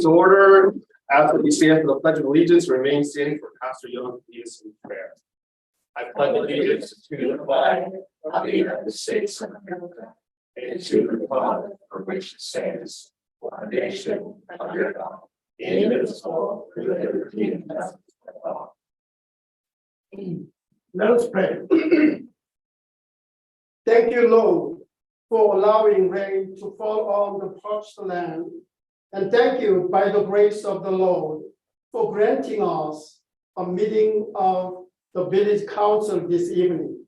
Order. After we stand for the Pledge of Allegiance, remain standing for Pastor Young to lead us in prayer. I pledge allegiance to the flag of the United States of America and to the republic for which it stands, one nation under God, indivisible, with liberty and justice for all. Let us pray. Thank you, Lord, for allowing rain to fall on the parched land. And thank you, by the grace of the Lord, for granting us a meeting of the village council this evening.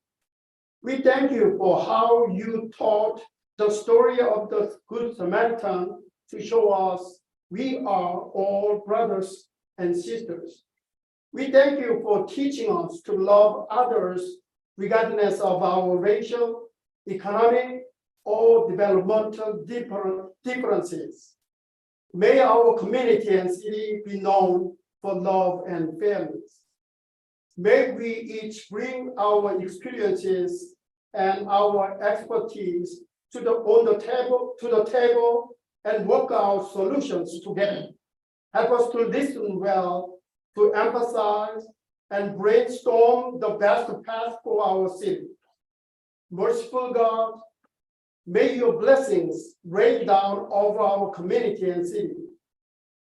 We thank you for how you taught the story of the Good Samaritan to show us we are all brothers and sisters. We thank you for teaching us to love others regardless of our racial, economic, or developmental differences. May our community and city be known for love and fairness. May we each bring our experiences and our expertise to the table and work out solutions together. Help us to listen well, to emphasize and brainstorm the best path for our city. Merciful God, may your blessings rain down over our community and city.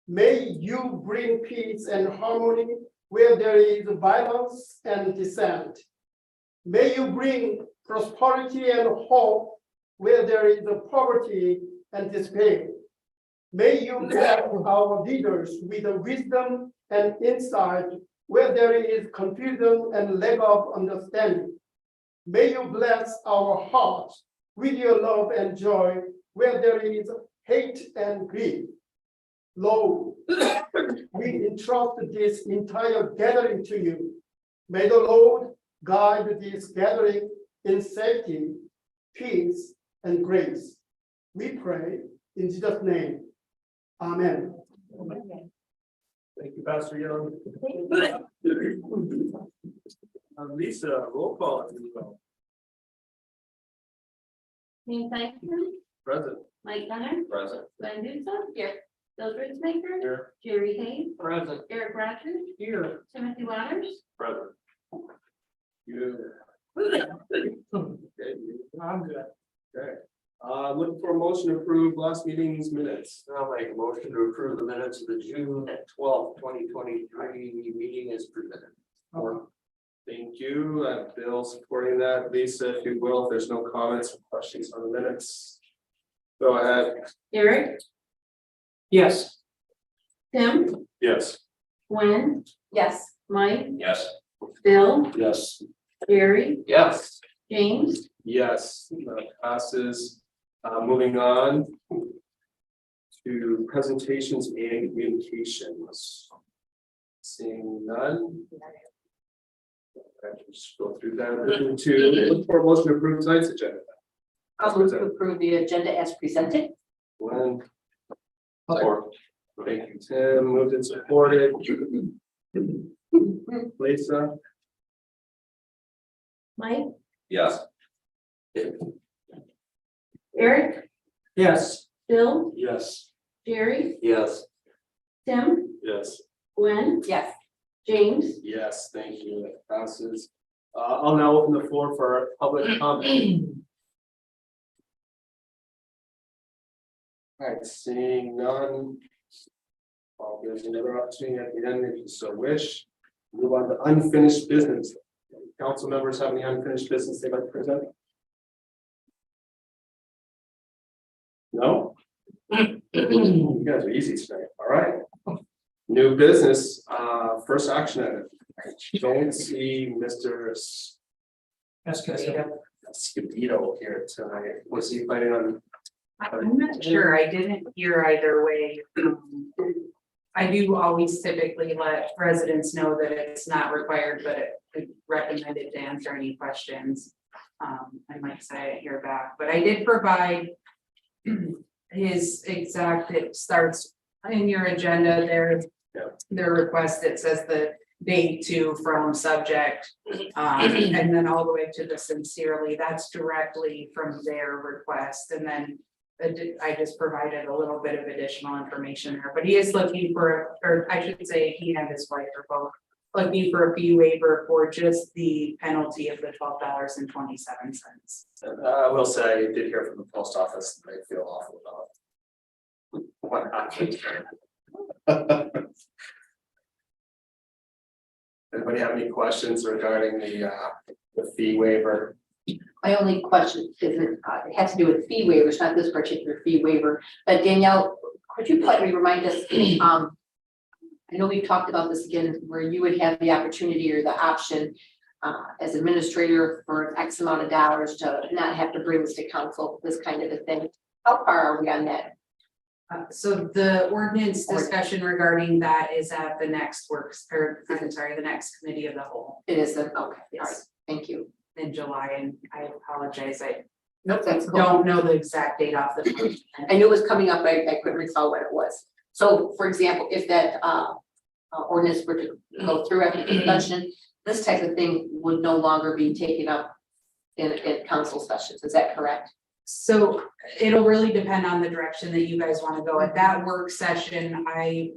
May you bring peace and harmony where there is violence and dissent. May you bring prosperity and hope where there is poverty and despair. May you bless our leaders with the wisdom and insight where there is confusion and lack of understanding. May you bless our hearts with your love and joy where there is hate and grief. Lord, we entrust this entire gathering to you. May the Lord guide this gathering in safety, peace, and grace. We pray in Jesus' name. Amen. Thank you, Pastor Young. Lisa, roll call if you will. Dean Tyson, Present. Mike Leonard, Present. Glenn Newsom, here. Bill Maker, Here. Jerry Hayes, Present. Eric Rogers, Here. Timothy Waters. Present. You. Okay. I'm good. Okay. Looking for a motion to approve last meeting's minutes. I'll make a motion to approve the minutes of the June 12th, 2023 meeting as presented. Thank you. Bill supporting that. Lisa, if you will, if there's no comments or questions on the minutes. Go ahead. Eric, Yes. Tim, Yes. Gwen. Yes. Mike, Yes. Bill, Yes. Jerry, Yes. James. Yes, that passes. Moving on to presentations and communications. Seeing none. I can just go through that. Look for a motion to approve tonight's agenda. I'll move to approve the agenda as presented. Glenn. Or, thank you, Tim. Moved and supported. Lisa. Mike, Yes. Eric, Yes. Bill, Yes. Jerry, Yes. Tim, Yes. Gwen, Yes. Yes, James. thank you. That passes. I'll now open the floor for public comment. All right, seeing none. There's another opportunity at the end if you so wish. Move on to unfinished business. Council members have any unfinished business they'd like to present? No? You guys are easy tonight. All right. New business, first action item. I don't see Mr. Escobedo here tonight. Was he planning on? I'm not sure. I didn't hear either way. I do always typically let residents know that it's not required, but it's recommended to answer any questions. I might say it here back, but I did provide his exact, it starts in your agenda there. Their request, it says the date to from subject, and then all the way to the sincerely, that's directly from their request. And then I just provided a little bit of additional information there, but he is looking for, or I should say, he and his wife are both looking for a fee waiver for just the penalty of the $12.27. I will say, I did hear from the post office, and they feel awful about what happened. Anybody have any questions regarding the fee waiver? My only question is, it has to do with fee waivers, not this particular fee waiver, but Danielle, could you politely remind us, I know we've talked about this again, where you would have the opportunity or the option as administrator for X amount of dollars to not have to bring this to council, this kind of a thing. How far are we on that? So the ordinance discussion regarding that is at the next the next committee of the whole It is, okay, all right, Yes. thank you. in July, and I apologize, I Nope, that's cool. don't know the exact date off the top of my head. I knew it was coming up, but I couldn't recall when it was. So, for example, if that ordinance were to go through after discussion, this type of thing would no longer be taken up in council sessions, is that correct? So it'll really depend on the direction that you guys want to go. At that work session, my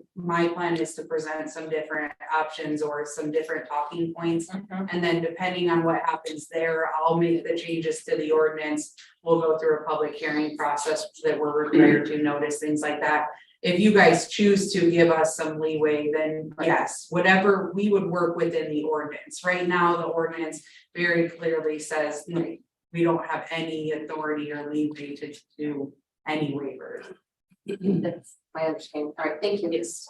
plan is to present some different options or some different talking points. And then depending on what happens there, I'll make the changes to the ordinance. We'll go through a public hearing process that we're required to notice, things like that. If you guys choose to give us some leeway, then yes, whatever, we would work within the ordinance. Right now, the ordinance very clearly says like, we don't have any authority or leeway to do any waivers. That's my understanding. All right, thank you. Yes.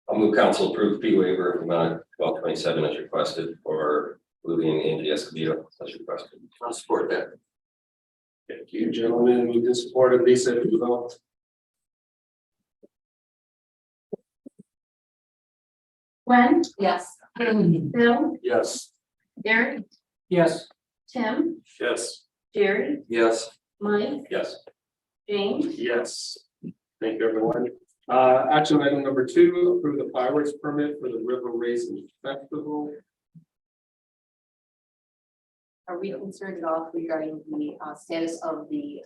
I'll move council approve fee waiver of amount of $12.27 as requested for Louis and Angie Escobedo as requested. I'll support that. Thank you, gentlemen. Moved and supported. Lisa, if you vote. Gwen, Yes. Bill, Yes. Eric, Yes. Tim, Yes. Jerry, Yes. Mike, Yes. James, Yes. Thank you, everyone. Action item number 2, approve the fireworks permit for the River Racing Festival. Are we concerned at all regarding the status of the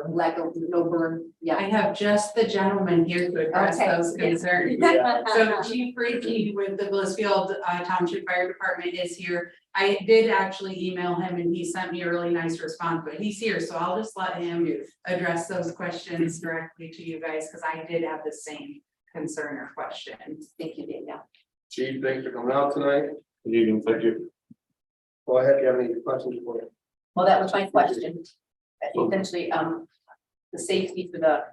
lack of no burn? I Yeah. have just the gentleman here to address Okay. those concerns. So Chief Reed with the Blissfield Township Fire Department is here. I did actually email him and he sent me a really nice response, but he's here, so I'll just let him address those questions directly to you guys, because I did have the same concern or question. Thank you, Danielle. Chief, thanks for coming out tonight. Good evening, thank you. Go ahead, do you have any questions for me? Well, that was my question. Essentially, the safety for the,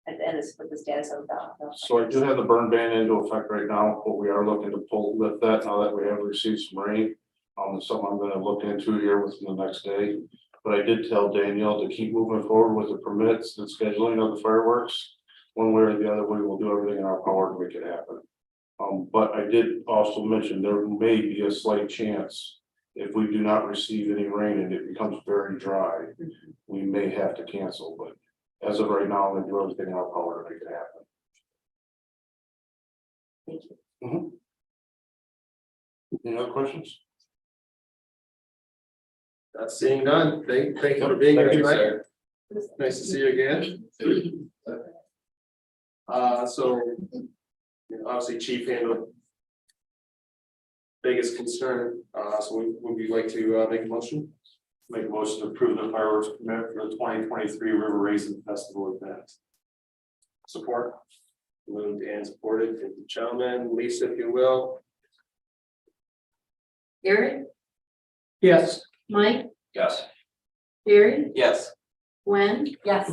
at the end is for the status of the. So I do have the burn ban into effect right now, but we are looking to lift that now that we have received some rain. It's something I'm gonna look into here within the next day. But I did tell Danielle to keep moving forward with the permits and scheduling of the fireworks. One way or the other, we will do everything in our power to make it happen. But I did also mention there may be a slight chance, if we do not receive any rain and it becomes very dry, we may have to cancel, but as of right now, I'm gonna do everything in our power to make it happen. Thank you. Any other questions? Not seeing none. Thank you for being here Thank you, tonight. sir. Nice to see you again. So obviously Chief handled biggest concern, so would you like to make a motion? Make a motion to approve the fireworks permit for the 2023 River Racing Festival event. Support. Moved and supported. Thank you, gentlemen. Lisa, if you will. Eric, Yes. Mike, Yes. Jerry, Yes. Gwen, Yes.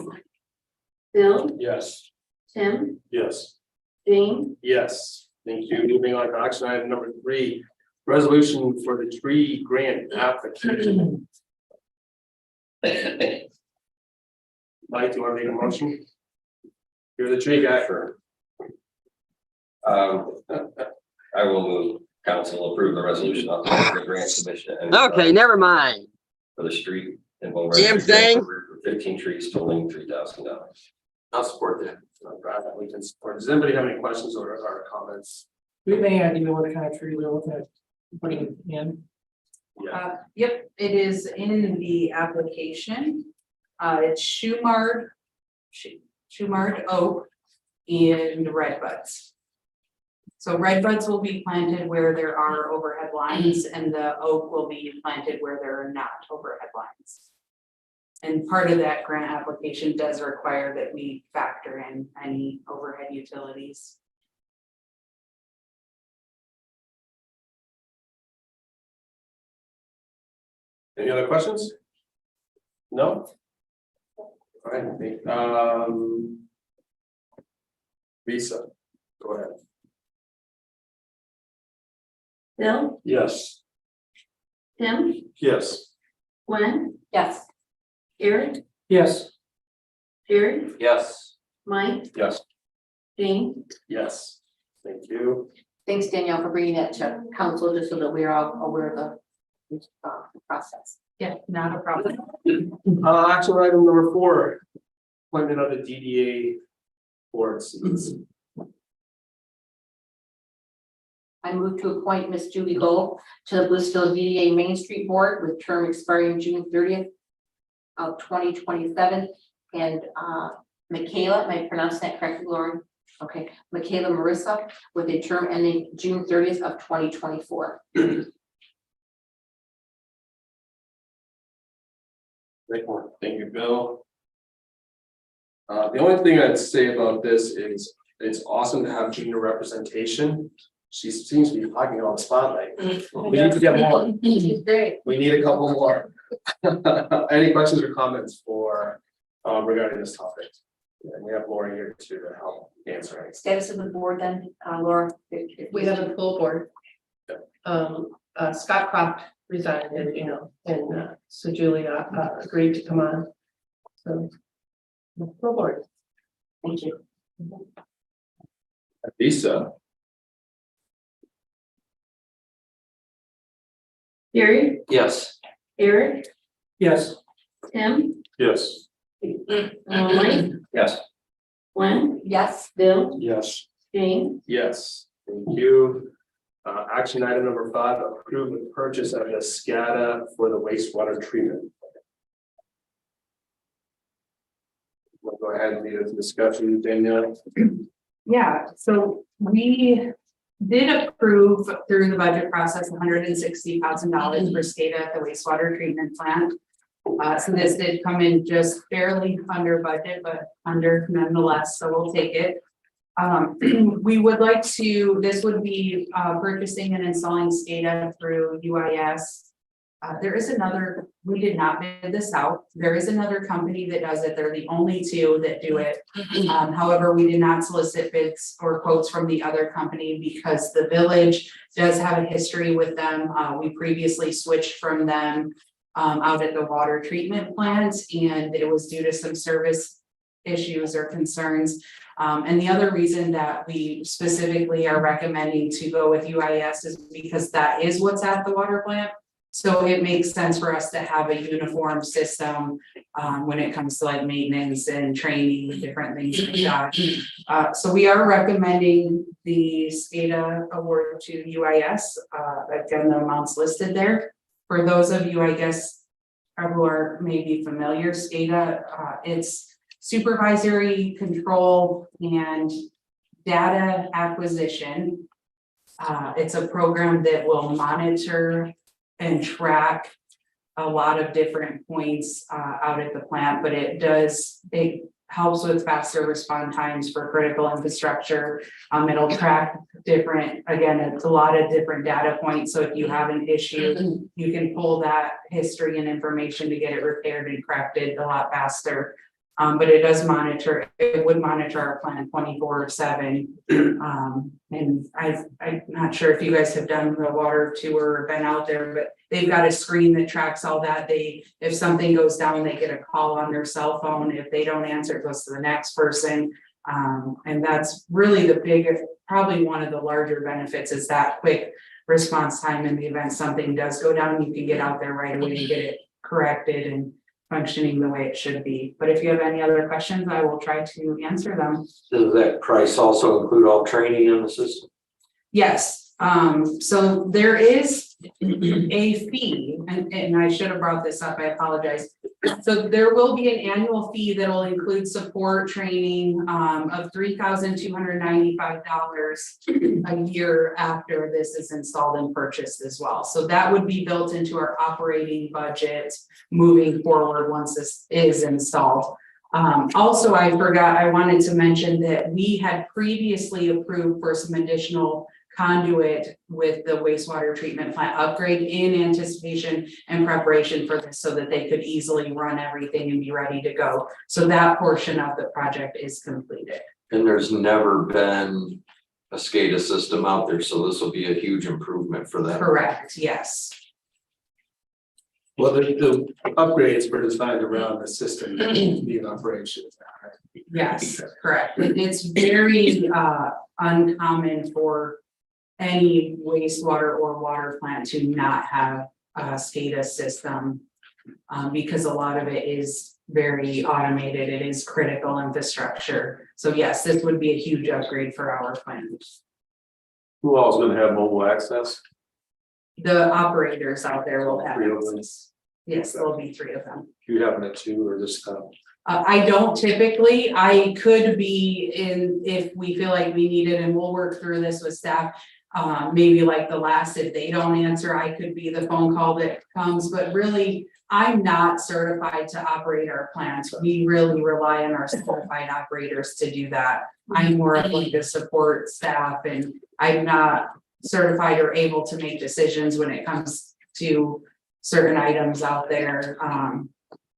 Bill, Yes. Tim, Yes. James, Yes. Thank you. Moving on to action item number 3, resolution for the tree grant application. Mike, do you want to make a motion? You're the tree guy. I will move council approve the resolution of the grant submission. and, Okay, never mind. For the street and Bull Damn thing. 15 trees totaling $3,000. I'll support that. We can support. Does anybody have any questions or comments we have any idea what kind of tree we're looking at putting in? Yep, it is in the application. It's Shumard oak and redbuds. So redbuds will be planted where there are overhead lines and the oak will be planted where there are not overhead lines. And part of that grant application does require that we factor in any overhead utilities. Any other questions? No? All right, Lisa, go ahead. Bill, Yes. Tim, Yes. Gwen, Yes. Eric, Yes, Jerry, Yes. Mike, Yes. Jane, Yes. Thank you. Thanks, Danielle, for bringing that to council, just so that we're all aware of the process. Yeah, not a problem. Action item number 4, appointment of the DDA board seats. I move to appoint Miss Julie Gold to the Blissfield VDA Main Street Board with term expiring June 30th of 2027. And Michaela, am I pronouncing that correctly, Lauren? Okay, Michaela Marissa with a term ending June 30th of 2024. Thank you, Bill. The only thing I'd say about this is it's awesome to have junior representation. She seems to be hogging on the spotlight. We need to get more. Great. We need a couple more. Any questions or comments for regarding this topic? And we have Laura here to help answer it. Status of the board then, Laura? We have a full board. Scott Croft resigned and so Julia agreed to come on. So, full board. Thank you. Lisa, Jerry, Yes. Eric, yes, Tim, yes. Mike, Yes. Gwen, Yes. Bill, Yes. Jane, Yes, thank you. Action item number 5, approve the purchase of the SCADA for the wastewater treatment. We'll go ahead and lead us to discussion, Danielle. Yeah, so we did approve through the budget process $160,000 for SCADA at the wastewater treatment plant. So this did come in just barely under budget, but under nonetheless, so we'll take it. We would like to, this would be purchasing and installing SCADA through UIS. There is another, we did not bid this out. There is another company that does it. They're the only 2 that do it. However, we did not solicit bids or quotes from the other company because the village does have a history with them. We previously switched from them out at the water treatment plant, and it was due to some service issues or concerns. And the other reason that we specifically are recommending to go with UIS is because that is what's at the water plant. So it makes sense for us to have a uniform system when it comes to like maintenance and training, different things like that. So we are recommending the SCADA award to UIS. I've got the amounts listed there. For those of you, I guess, who are maybe familiar, SCADA, it's supervisory control and data acquisition. It's a program that will monitor and track a lot of different points out at the plant, but it helps with faster response times for critical infrastructure. It'll track different, again, it's a lot of different data points. So if you have an issue, you can pull that history and information to get it repaired and corrected a lot faster. But it does monitor, it would monitor our plant 24/7. And I'm not sure if you guys have done the water tour or been out there, but they've got a screen that tracks all that. If something goes down, they get a call on their cell phone. If they don't answer, it goes to the next person. And that's really the biggest, probably one of the larger benefits is that quick response time in the event something does go down, you can get out there right away and get it corrected and functioning the way it should be. But if you have any other questions, I will try to answer them. Does that price also include all training in the system? Yes, so there is a fee, and I should have brought this up, I apologize. So there will be an annual fee that will include support training of $3,295 a year after this is installed and purchased as well. So that would be built into our operating budget moving forward once this is installed. Also, I forgot, I wanted to mention that we had previously approved for some additional conduit with the wastewater treatment plant upgrade in anticipation and preparation for this, so that they could easily run everything and be ready to go. So that portion of the project is completed. And there's never been a SCADA system out there, so this will be a huge improvement for them. Correct, yes. Well, the upgrades were designed around the system to be in operation. Yes, correct. It's very uncommon for any wastewater or water plant to not have a SCADA system. Because a lot of it is very automated, it is critical infrastructure. So yes, this would be a huge upgrade for our plant. Who else is gonna have mobile access? The operators out there will have Three of them. access. Yes, there'll be 3 of them. Do you happen to two or just I don't typically, I could be in, if we feel like we need it, and we'll work through this with staff. Maybe like the last, if they don't answer, I could be the phone call that comes, but really, I'm not certified to operate our plants. We really rely on our certified operators to do that. I'm more of like the support staff, and I'm not certified or able to make decisions when it comes to certain items out there,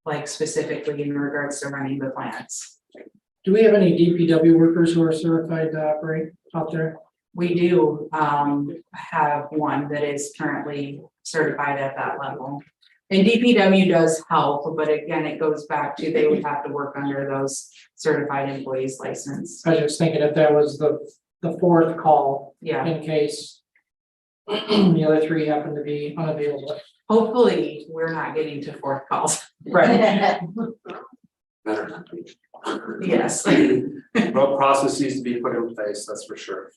like specifically in regards to running the plants. Do we have any DPW workers who are certified to operate out there? We do have one that is currently certified at that level. And DPW does help, but again, it goes back to they would have to work under those certified employees license. I was just thinking if that was the 4th call Yeah, in case the other 3 happen to be unavailable. hopefully we're not getting to 4th calls. Right. Better not be. Yes. well, processes to be put in place, that's for sure.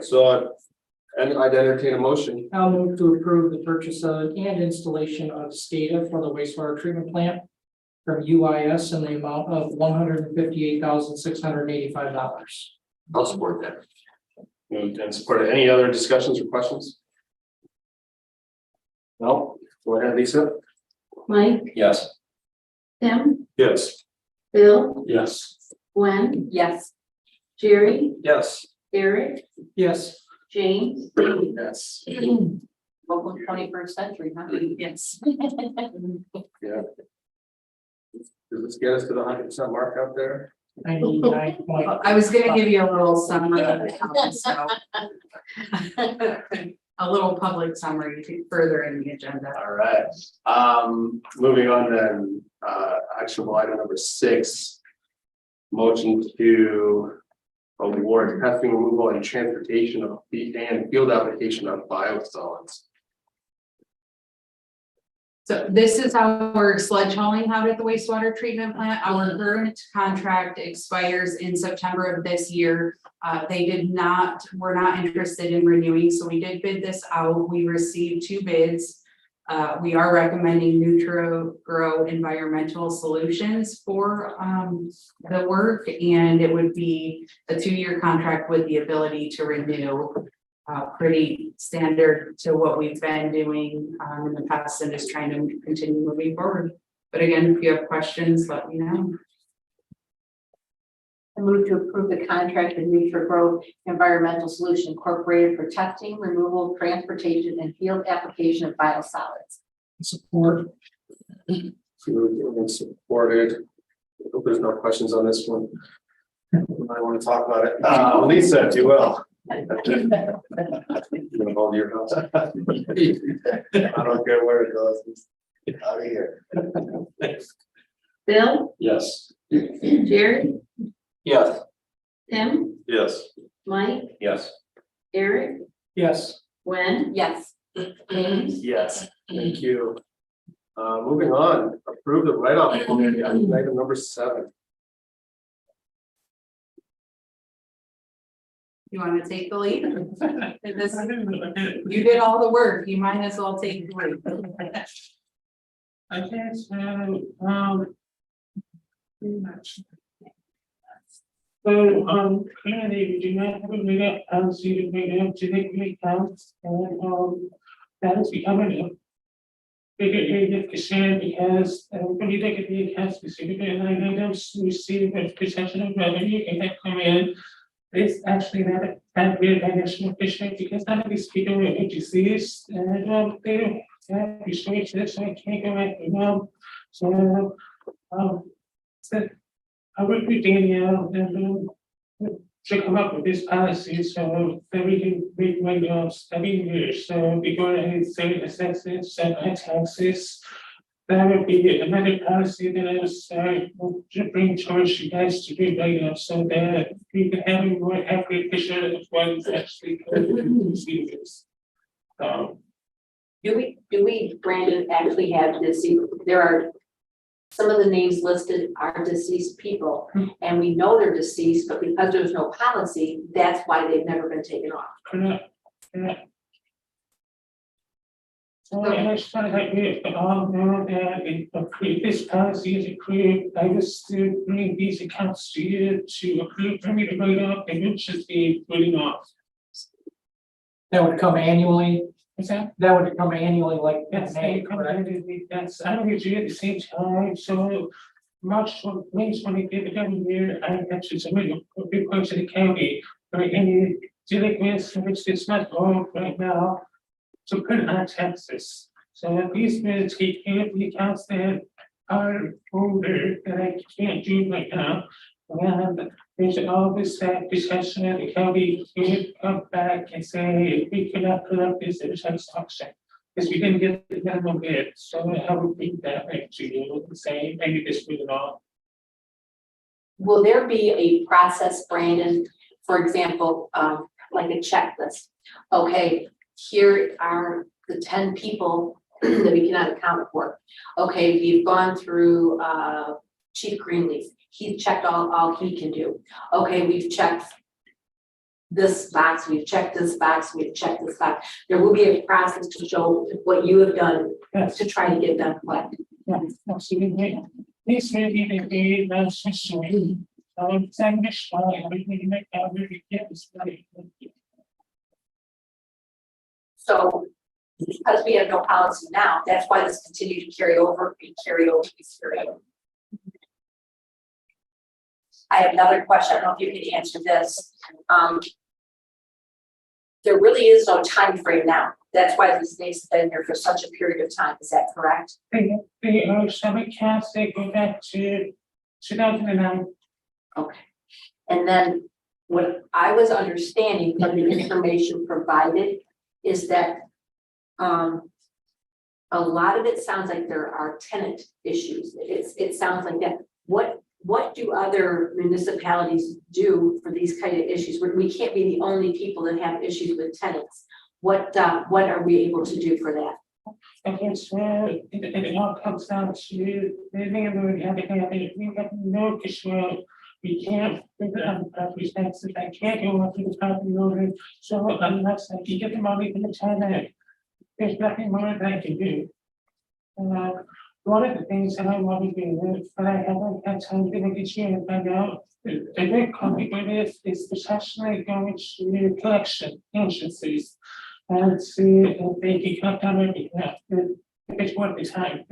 So and I'd entertain a motion. I'll move to approve the purchase of and installation of SCADA for the wastewater treatment plant from UIS in the amount of $158,685. I'll support that. Moved and supported. Any other discussions or questions? No, go ahead, Lisa. Mike, Yes. Tim, Yes. Bill, Yes. Gwen, Yes. Jerry, Yes. Eric, Yes. James. Yes. Welcome to 21st century, huh? Yes. Yeah. Does this get us to the 100% mark out there? 99 point. I was gonna give you a little summary of it, so. A little public summary to further in the agenda. All right, moving on then, actionable item number 6. Motion to award testing, removal and transportation of and field application of biosolids. So this is our sledge hauling out at the wastewater treatment plant. Our current contract expires in September of this year. We're not interested in renewing, so we did bid this out. We received 2 bids. We are recommending NutriGrow Environmental Solutions for the work, and it would be a 2-year contract with the ability to renew. Pretty standard to what we've been doing in the past, and just trying to continue moving forward. But again, if you have questions, let me know. I move to approve the contract with NutriGrow Environmental Solution Incorporated for testing, removal, transportation, and field application of biosolids. Support. Moved and supported. I hope there's no questions on this one. I want to talk about it. Lisa, if you will. I'm gonna hold your house. I don't care where it goes. It's out of here. Bill, Yes. Jerry, Yes. Tim, Yes. Mike, Yes. Eric, Yes. Gwen, Yes. James. Yes, thank you. Moving on, approve the write-off plan, item number 7. You want to take the lead? You did all the work, you might as well take the lead. I guess, pretty much. So, currently, we do not have a mega policy to bring up to the accounts, and, that is becoming a bigger area of concern because, when you look at the accounts specifically, line items, we see the potential of revenue and that come in. It's actually not a that weird financial issue because none of these people are diseased and, they don't have resources, so I can't go right now. So, so I work with Danielle and to come up with this policy so that we can make write-offs every year. So before I say assessments and taxes, that would be another policy that I was to bring towards you guys to do write-offs so that we can have a more accurate picture of what is actually receivers. Do we, Brandon, actually have this, there are. Some of the names listed are deceased people, and we know they're deceased, but because there's no policy, that's why they've never been taken off. Correct. So I just want to let you all know that if this policy is approved, I will still bring these accounts to you to approve for me to write off, and it should be writing off. That would come annually, Is that? that would come annually like That's, May, correct? that's, I don't usually at the same time, so March, May 25th every year, I actually submit a report to the county for any delinquents which is not owed right now to put on taxes. So these will take care of the accounts that are older that I can't do right now. And there's always that discussion at the county, can come back and say, we cannot put up this auction. Because we didn't get the minimum bid, so I would bring that back to you and say, maybe this will all. Will there be a process, Brandon, for example, like a checklist? Okay, here are the 10 people that we cannot account for. Okay, we've gone through Chief Greenleaf. He checked all he can do. Okay, we've checked this box, we've checked this box, we've checked this box. There will be a process to show what you have done to try to get them collected. Yes, absolutely. This may be the very last history. Thank you, we make out really get this money. So because we have no policy now, that's why this continued to carry over, be carried over, be carried over. I have another question. I don't know if you can answer this. There really is no time frame now. That's why this has been here for such a period of time. Is that correct? They are some accounts that go back to 2009. Okay. And then what I was understanding from the information provided is that a lot of it sounds like there are tenant issues. It sounds like that. What do other municipalities do for these kind of issues? We can't be the only people that have issues with tenants. What are we able to do for that? Okay, so it all comes down to the landlord we have no control. We can't put it on the property taxes. I can't go up to the property owner. So unless I can get the money from the tenant, there's nothing more that I can do. One of the things that I want to do, but I haven't had time to look at you and find out, the big company with is potentially going to collection agencies and see if they can cut down everything if it's worth the time.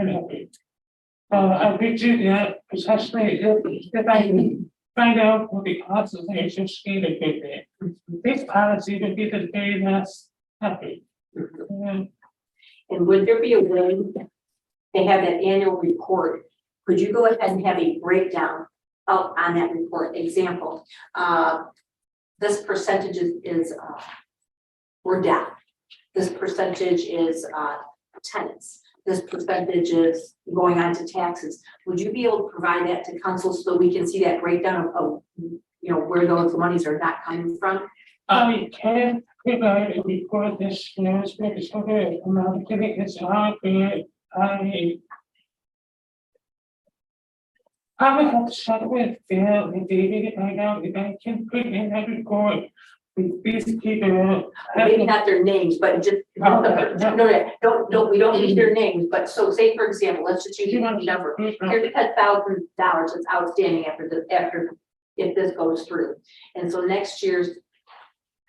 I would do that potentially if I can find out what the cost of the exchange of it. This policy would be the very last happy. And would there be a way to have that annual report? Could you go ahead and have a breakdown out on that report? Example, this percentage is for death. This percentage is tenants. This percentage is going on to taxes. Would you be able to provide that to council so we can see that breakdown of where those monies are not coming from? I can provide a report that shows where the total amount of tickets are, but I would have to check with Bill and David to find out if I can put in that report. these people. Maybe not their names, but just, no, we don't need their names, but so say, for example, let's just use a number. Here's $10,000 that's outstanding after, if this goes through. And so next year's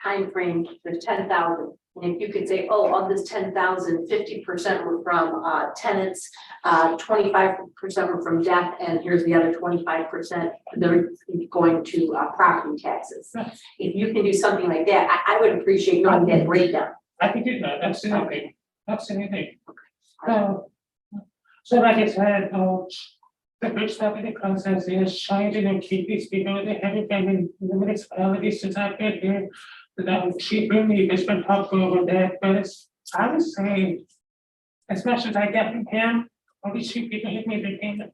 time frame, there's 10,000. And if you could say, oh, of this 10,000, 50% were from tenants, 25% were from debt, and here's the other 25%, they're going to property taxes. If you can do something like that, I would appreciate knowing that breakdown. I can do that, absolutely, absolutely. So like I said, the first step in the process is trying to keep these people, they haven't been in the municipality since I've been here. The chief really has been helpful over that, but it's, I would say, as much as I get from him, all these two people have made their payment.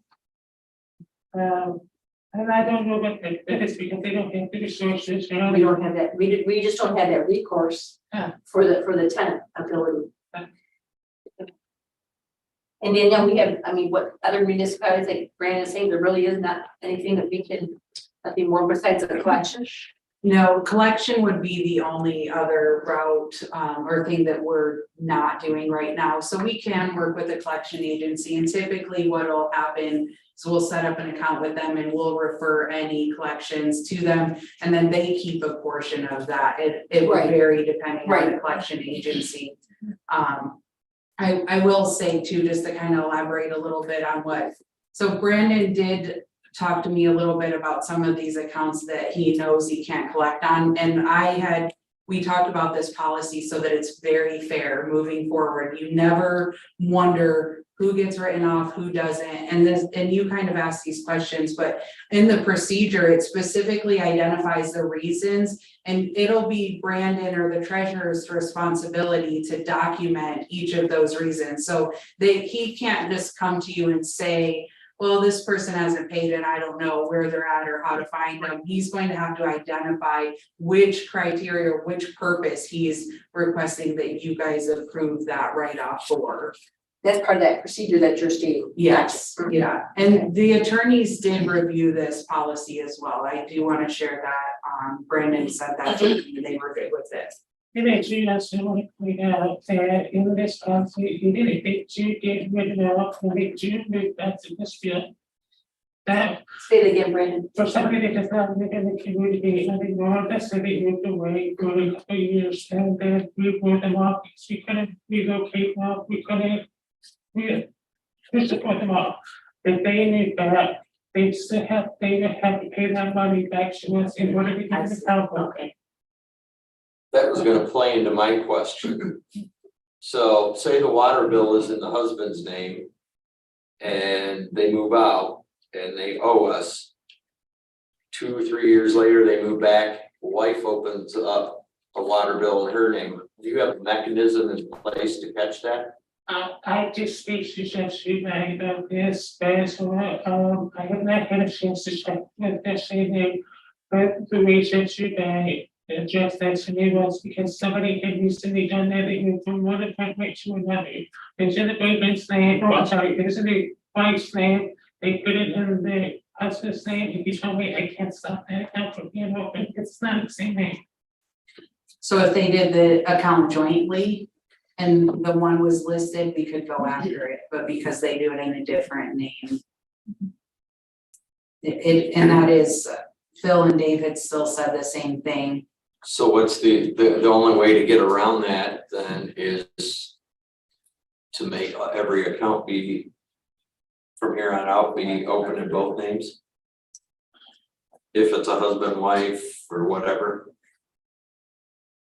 And I don't know what that is because they don't have the resources. You know? We don't have that, we just don't have that recourse for the tenant ability. And Danielle, we have, I mean, what other municipalities like Brandon is saying, there really is not anything that we can, nothing more besides the collection. No, collection would be the only other route or thing that we're not doing right now. So we can work with the collection agency, and typically what will happen is we'll set up an account with them and we'll refer any collections to them, and then they keep a portion of that. It will vary depending on the collection agency. I will say too, just to kind of elaborate a little bit on what, so Brandon did talk to me a little bit about some of these accounts that he knows he can't collect on. And we talked about this policy so that it's very fair moving forward. You never wonder who gets written off, who doesn't. And you kind of ask these questions, but in the procedure, it specifically identifies the reasons, and it'll be Brandon or the treasurer's responsibility to document each of those reasons. So he can't just come to you and say, well, this person hasn't paid and I don't know where they're at or how to find them. He's going to have to identify which criteria, which purpose he's requesting that you guys approve that write-off for. That's part of that procedure that you're stating. Yes, yeah. And the attorneys did review this policy as well. I do want to share that. Brandon said that they were good with it. And actually, that's the only point out that in this policy, even if they do get rid of, and they do move back to Blissfield, that Say it again, Brandon. for somebody that does not live in the community anymore, that's if they moved away for a couple of years, and then we moved them off, because we couldn't relocate them, we couldn't, we support them all. If they move back, they would have to pay that money back to us in order to get the town working. That was gonna play into my question. So say the water bill is in the husband's name and they move out and they owe us. 2 or 3 years later, they move back, wife opens up a water bill in her name. Do you have a mechanism in place to catch that? I just speak to Judge Shoemaker about this, as well. I have not had a chance to check with this evening, but the way Judge Shoemaker addressed that to me was because somebody had recently done that, they moved from one apartment to another. It's in the boyfriend's name, oh, I'm sorry, it's in the wife's name, they put it in the husband's name, if you tell me I can't stop that account from being open, it's not the same name. So if they did the account jointly and the one was listed, we could go after it, but because they do it in a different name. And that is, Phil and David still said the same thing. So what's the only way to get around that then is to make every account be from here on out be open in both names? If it's a husband, wife, or whatever.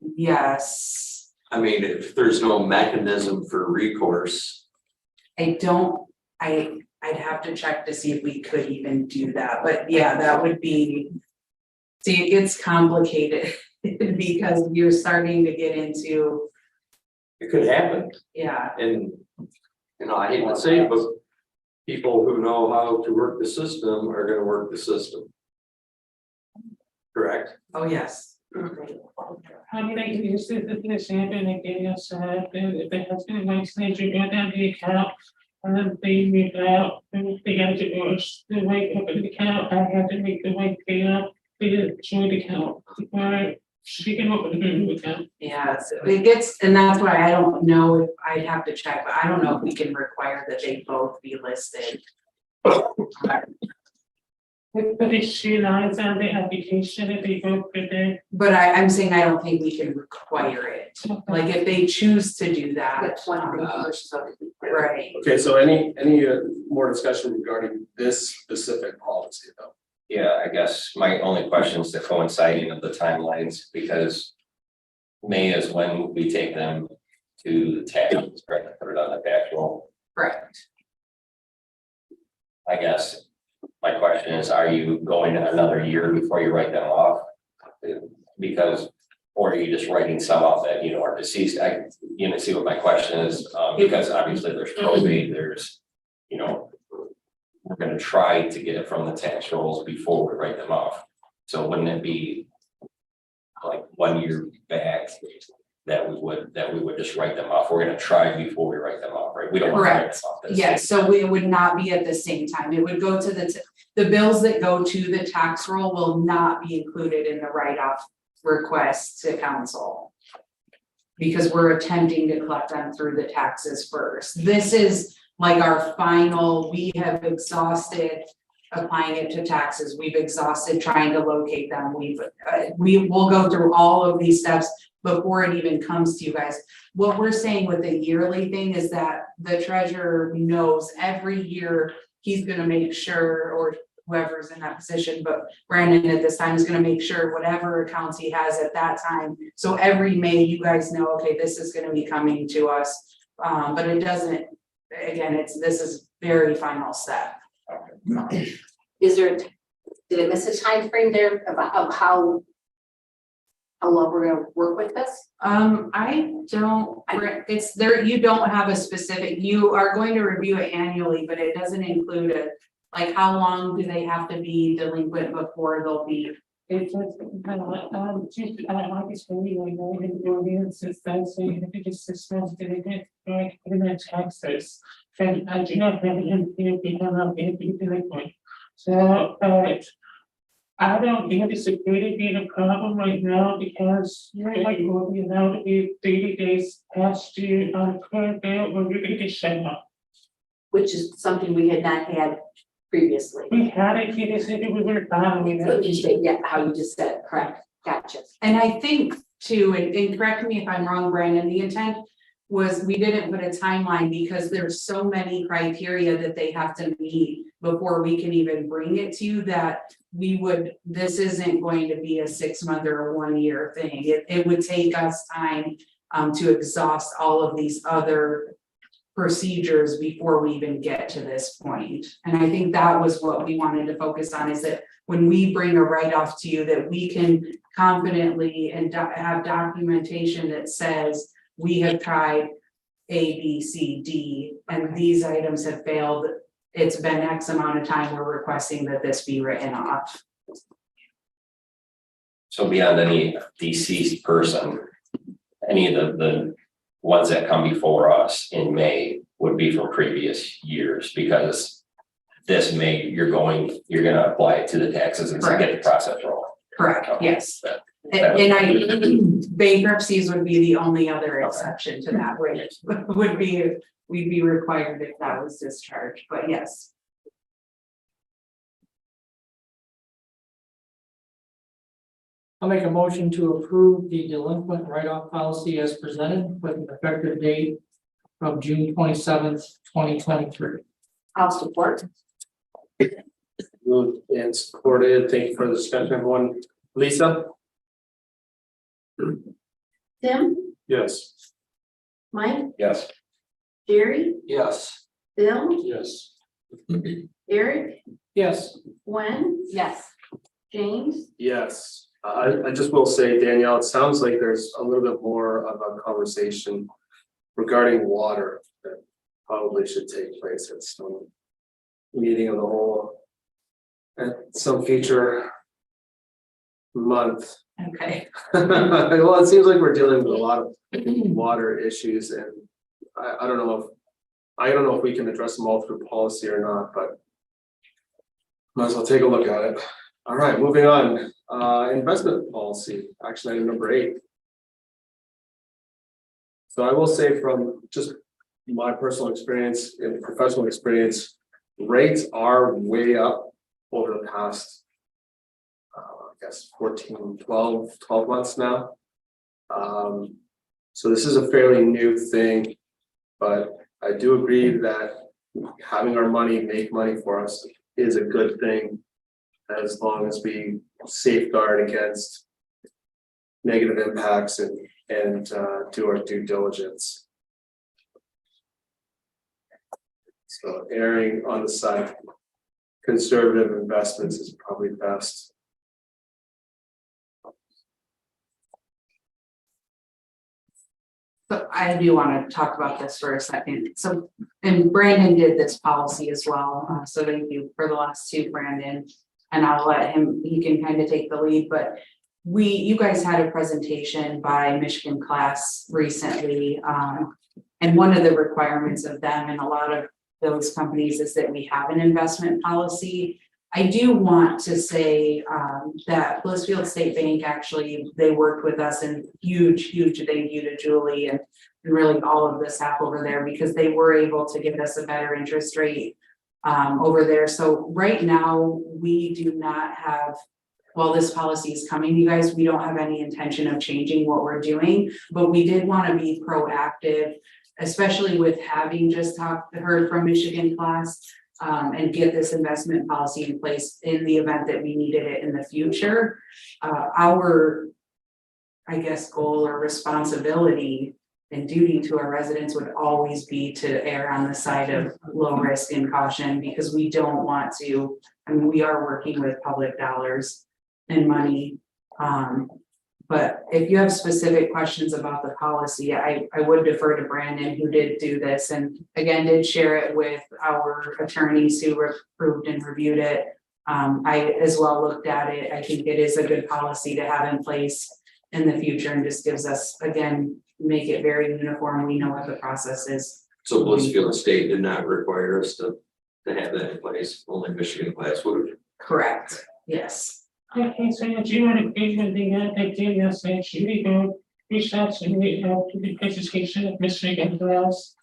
Yes. I mean, if there's no mechanism for recourse. I'd have to check to see if we could even do that, but yeah, that would be. See, it gets complicated because you're starting to get into, It could happen. yeah. And, I hate to say it, but people who know how to work the system are gonna work the system. Correct? Oh, yes. I mean, I can use this happen again, so if the husband and wife's names are going down the account, and they move out, and they got a divorce, the wife opened the account, I had to make the wife pay up the joint account. Or She can open with them. Yeah, so it gets, and that's why I don't know if I'd have to check, but I don't know if we can require that they both be listed. But if she lies on the application, if they go for the, But I'm saying I don't think we can require it, like if they choose to do that. That's one thing versus other. Right, Okay, so any more discussion regarding this specific policy though? Yeah, I guess my only question is the coinciding of the timelines, because May is when we take them to the tax, correct, put it on the tax roll. correct. I guess my question is, are you going another year before you write them off? Because, or are you just writing some off that, you know, are deceased? You know, see what my question is, because obviously there's probate, there's, you know, we're gonna try to get it from the tax rolls before we write them off. So wouldn't it be like 1 year back that we would just write them off? We're gonna try before we write them off, right? We don't want to write them off. this Yes, so we would not be at the same time, it would go to the bills that go to the tax roll will not be included in the write-off request to council. Because we're attempting to collect them through the taxes first. This is like our final, we have exhausted applying it to taxes, we've exhausted trying to locate them, we will go through all of these steps before it even comes to you guys. What we're saying with the yearly thing is that the treasurer knows every year he's gonna make sure, or whoever's in that position, but Brandon at this time is gonna make sure whatever accounts he has at that time. So every May, you guys know, okay, this is gonna be coming to us, but it doesn't, again, this is very final step. Is there, did it miss a time frame there of how long we're gonna work with this? I don't, it's there, you don't have a specific, you are going to review it annually, but it doesn't include it. Like, how long do they have to be delinquent before they'll be? it's just, just, obviously, like, I didn't do it since then, so you have to just 6 months to get, like, in the taxes. And I do not have anything to be delinquent. So, I don't think the security being a problem right now because you're like will be allowed to be 30 days past due on current bill or you're gonna get shut off. Which is something we had not had previously. We had it previously, we were following So it. you say, yeah, how you just said, correct, gotcha. And I think too, and correct me if I'm wrong, Brandon, the intent was we didn't put a timeline because there's so many criteria that they have to meet before we can even bring it to you that this isn't going to be a 6 month or a 1 year thing. It would take us time to exhaust all of these other procedures before we even get to this point. And I think that was what we wanted to focus on, is that when we bring a write-off to you, that we can confidently and have documentation that says we have tried A, B, C, D, and these items have failed. It's been X amount of time, we're requesting that this be written off. So beyond any deceased person, any of the ones that come before us in May would be from previous years, because this May, you're gonna apply it to the taxes and get the process rolling. Correct, Okay. yes. That- And bankruptcies would be the only other exception to that, which would be, we'd be required if that was discharged, but yes. I'll make a motion to approve the delinquent write-off policy as presented with an effective date of June 27th, 2023. I'll support. Moved and supported. Thank you for the discussion, everyone. Lisa? Tim, Yes. Mike, Yes. Jerry, Yes. Bill, Yes. Eric, Yes. Gwen, Yes. James, Yes. I just will say, Danielle, it sounds like there's a little bit more of a conversation regarding water that probably should take place at some meeting of the whole at some future month. Okay. Well, it seems like we're dealing with a lot of water issues, and I don't know if we can address them all through policy or not, but might as well take a look at it. All right, moving on. Investment policy, action item number 8. So I will say from just my personal experience and professional experience, rates are way up over the past, I guess 12 months now. So this is a fairly new thing, but I do agree that having our money make money for us is a good thing, as long as we safeguard against negative impacts and do our due diligence. So erring on the side of conservative investments is probably best. So I do want to talk about this for a second. So, and Brandon did this policy as well. So thank you for the last 2, Brandon. And I'll let him, he can kind of take the lead, but you guys had a presentation by Michigan Class recently. And one of the requirements of them and a lot of those companies is that we have an investment policy. I do want to say that Blissfield State Bank, actually, they worked with us, and huge thank you to Julie and really all of the staff over there, because they were able to give us a better interest rate over there. So right now, we do not have, while this policy is coming, you guys, we don't have any intention of changing what we're doing, but we did want to be proactive, especially with having just heard from Michigan Class. And get this investment policy in place in the event that we needed it in the future. Our, I guess, goal or responsibility and duty to our residents would always be to err on the side of low risk and caution, because we don't want to, I mean, we are working with public dollars and money. But if you have specific questions about the policy, I would defer to Brandon, who did do this and again did share it with our attorneys who approved and reviewed it. I as well looked at it. I think it is a good policy to have in place in the future, and just gives us, again, make it very uniform. We know what the process is. So Blissfield State did not require us to have that in place, only Michigan Class would. Correct, yes. Okay, so your June engagement, the activity said she will go reach out to me to the presentation of Michigan Class.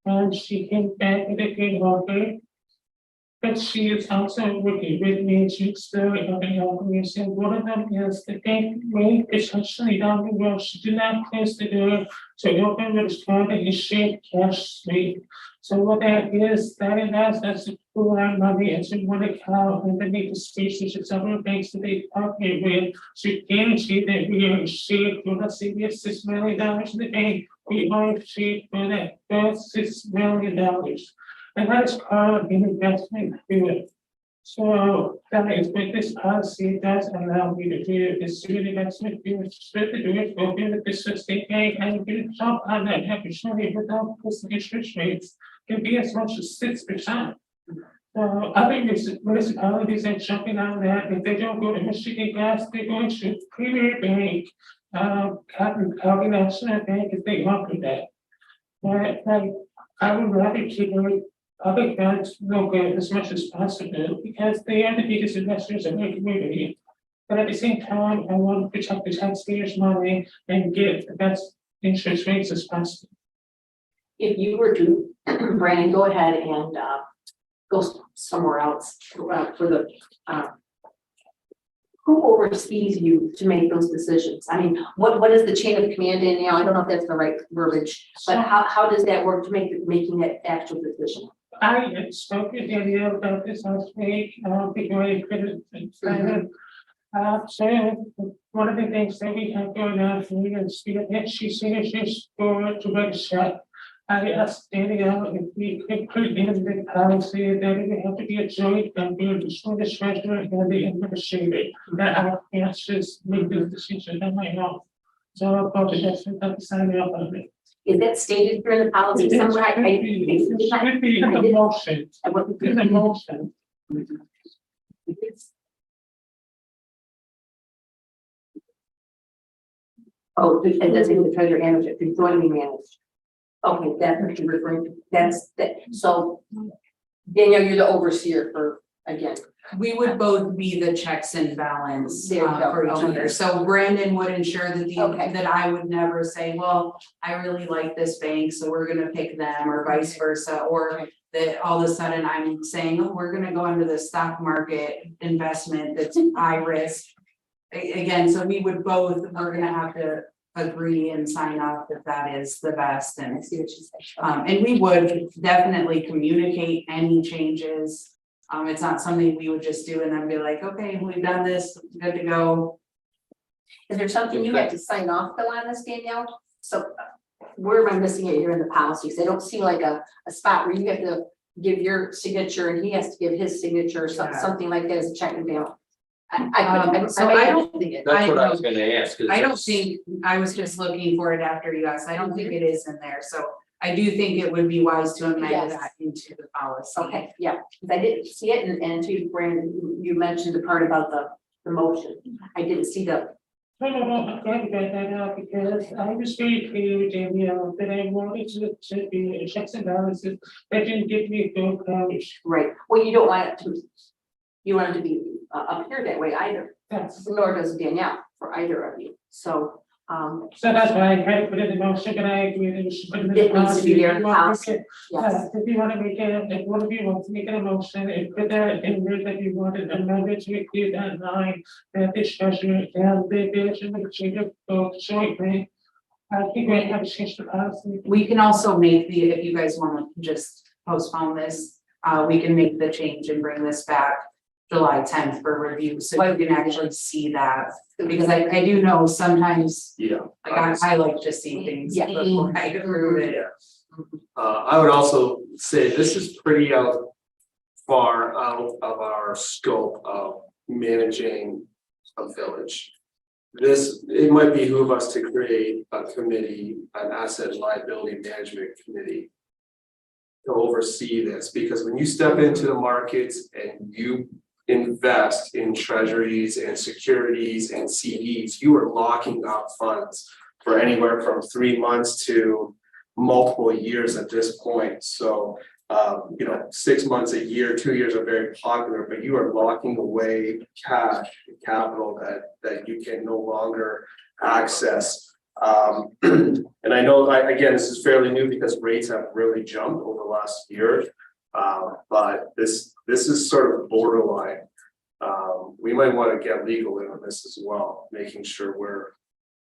And she came back with a good offer. But she is also working with me to explore other avenues, and one of them is the bank may potentially down the road. She did not close the door to open what is called a shared cash sweep. So what that is, that allows us to pull our money into one account underneath the spaces of several banks that they partner with to guarantee that we are shared for, let's say we have $6 million in the bank, we are shared for that first $6 million. And that's called an investment field. So that is what this policy does allow me to do, is to the investment field, split the doors, open the business state bank, and get a jump on that opportunity without posting interest rates can be as much as 6%. Other municipalities are jumping on that. If they don't go to Michigan Gas, they're going to Premier Bank, County National Bank, if they offer that. But I would rather keep public banks local as much as possible, because they are the biggest investors in our community. But at the same time, I want to protect the taxpayers' money and get the best interest rates as possible. If you were to, Brandon, go ahead and go somewhere else for the, who oversees you to make those decisions? I mean, what is the chain of command in now? I don't know if that's the right verbiage, but how does that work to making that actual decision? I had spoken with Danielle about this last week, before I could so one of the things that we have going on for me is she finishes to register. I asked Danielle if we could put in the policy that it would have to be a joint member between the treasurer and the administrator. That I can't just make this decision on my own. So I'll probably have to sign up on it. Is that stated here in the policy somewhere? It should be in the motion. In the motion. Oh, it doesn't the treasurer and it's going to be managed. Okay, that's what you're referring to. That's that. So Danielle, you're the overseer for, again. We would both be the checks and balance There you go. for each Okay. other. So Brandon would ensure that Okay. that I would never say, well, I really like this bank, so we're gonna pick them or vice versa, or that all of a sudden I'm saying, oh, we're gonna go into the stock market investment that's high risk. Again, so we would both, we're gonna have to agree and sign off that that is the best, I and see what you said. and we would definitely communicate any changes. It's not something we would just do and then be like, okay, we've done this, good to go. Is there something you had to sign off Bill on this, Danielle? So where am I missing it here in the policies? They don't seem like a spot where you have to give your signature and he has to give his signature, Yeah. something like that as a check and balance. So I don't think it. That's what I was gonna ask. 'cause I don't that's- think, I was just looking for it after you asked, I don't think it is in there, so I do think it would be wise to amend Yes. that into the policy. Okay, yeah, 'cause I didn't see it and to Brandon, you mentioned the part about the motion. I didn't see the, No, I'm glad you got that out because I was very clear with Danielle that I wanted to be checks and balances that didn't give me full coverage. right, well, you don't want it to, you want it to be up here that way either, That's, nor does Danielle for either of you, so. so that's why I had to put it in the motion, but I agree that we should put it in the It needs to be there in the policy. policy. Yes, If you want to make it, if one of you wants to make an emotion, and put that in there that you wanted amended to include that line, that discussion, and the vision of change of both jointly. I think we have to change the policy. We can also make the, if you guys wanna just postpone this, we can make the change and bring this back July 10th for review, so you can actually see that. Because I do know sometimes, Yeah. like I like to see things Yeah. before I approve it. Yeah. I would also say this is pretty far out of our scope of managing a village. It might behoove us to create a committee, an asset liability management committee, to oversee this, because when you step into the markets and you invest in treasuries and securities and CDs, you are locking up funds for anywhere from 3 months to multiple years at this point. So 6 months, a year, 2 years are very popular, but you are locking away cash, capital that you can no longer access. And I know, again, this is fairly new because rates have really jumped over the last year. But this is sort of borderline. We might want to get legal in on this as well, making sure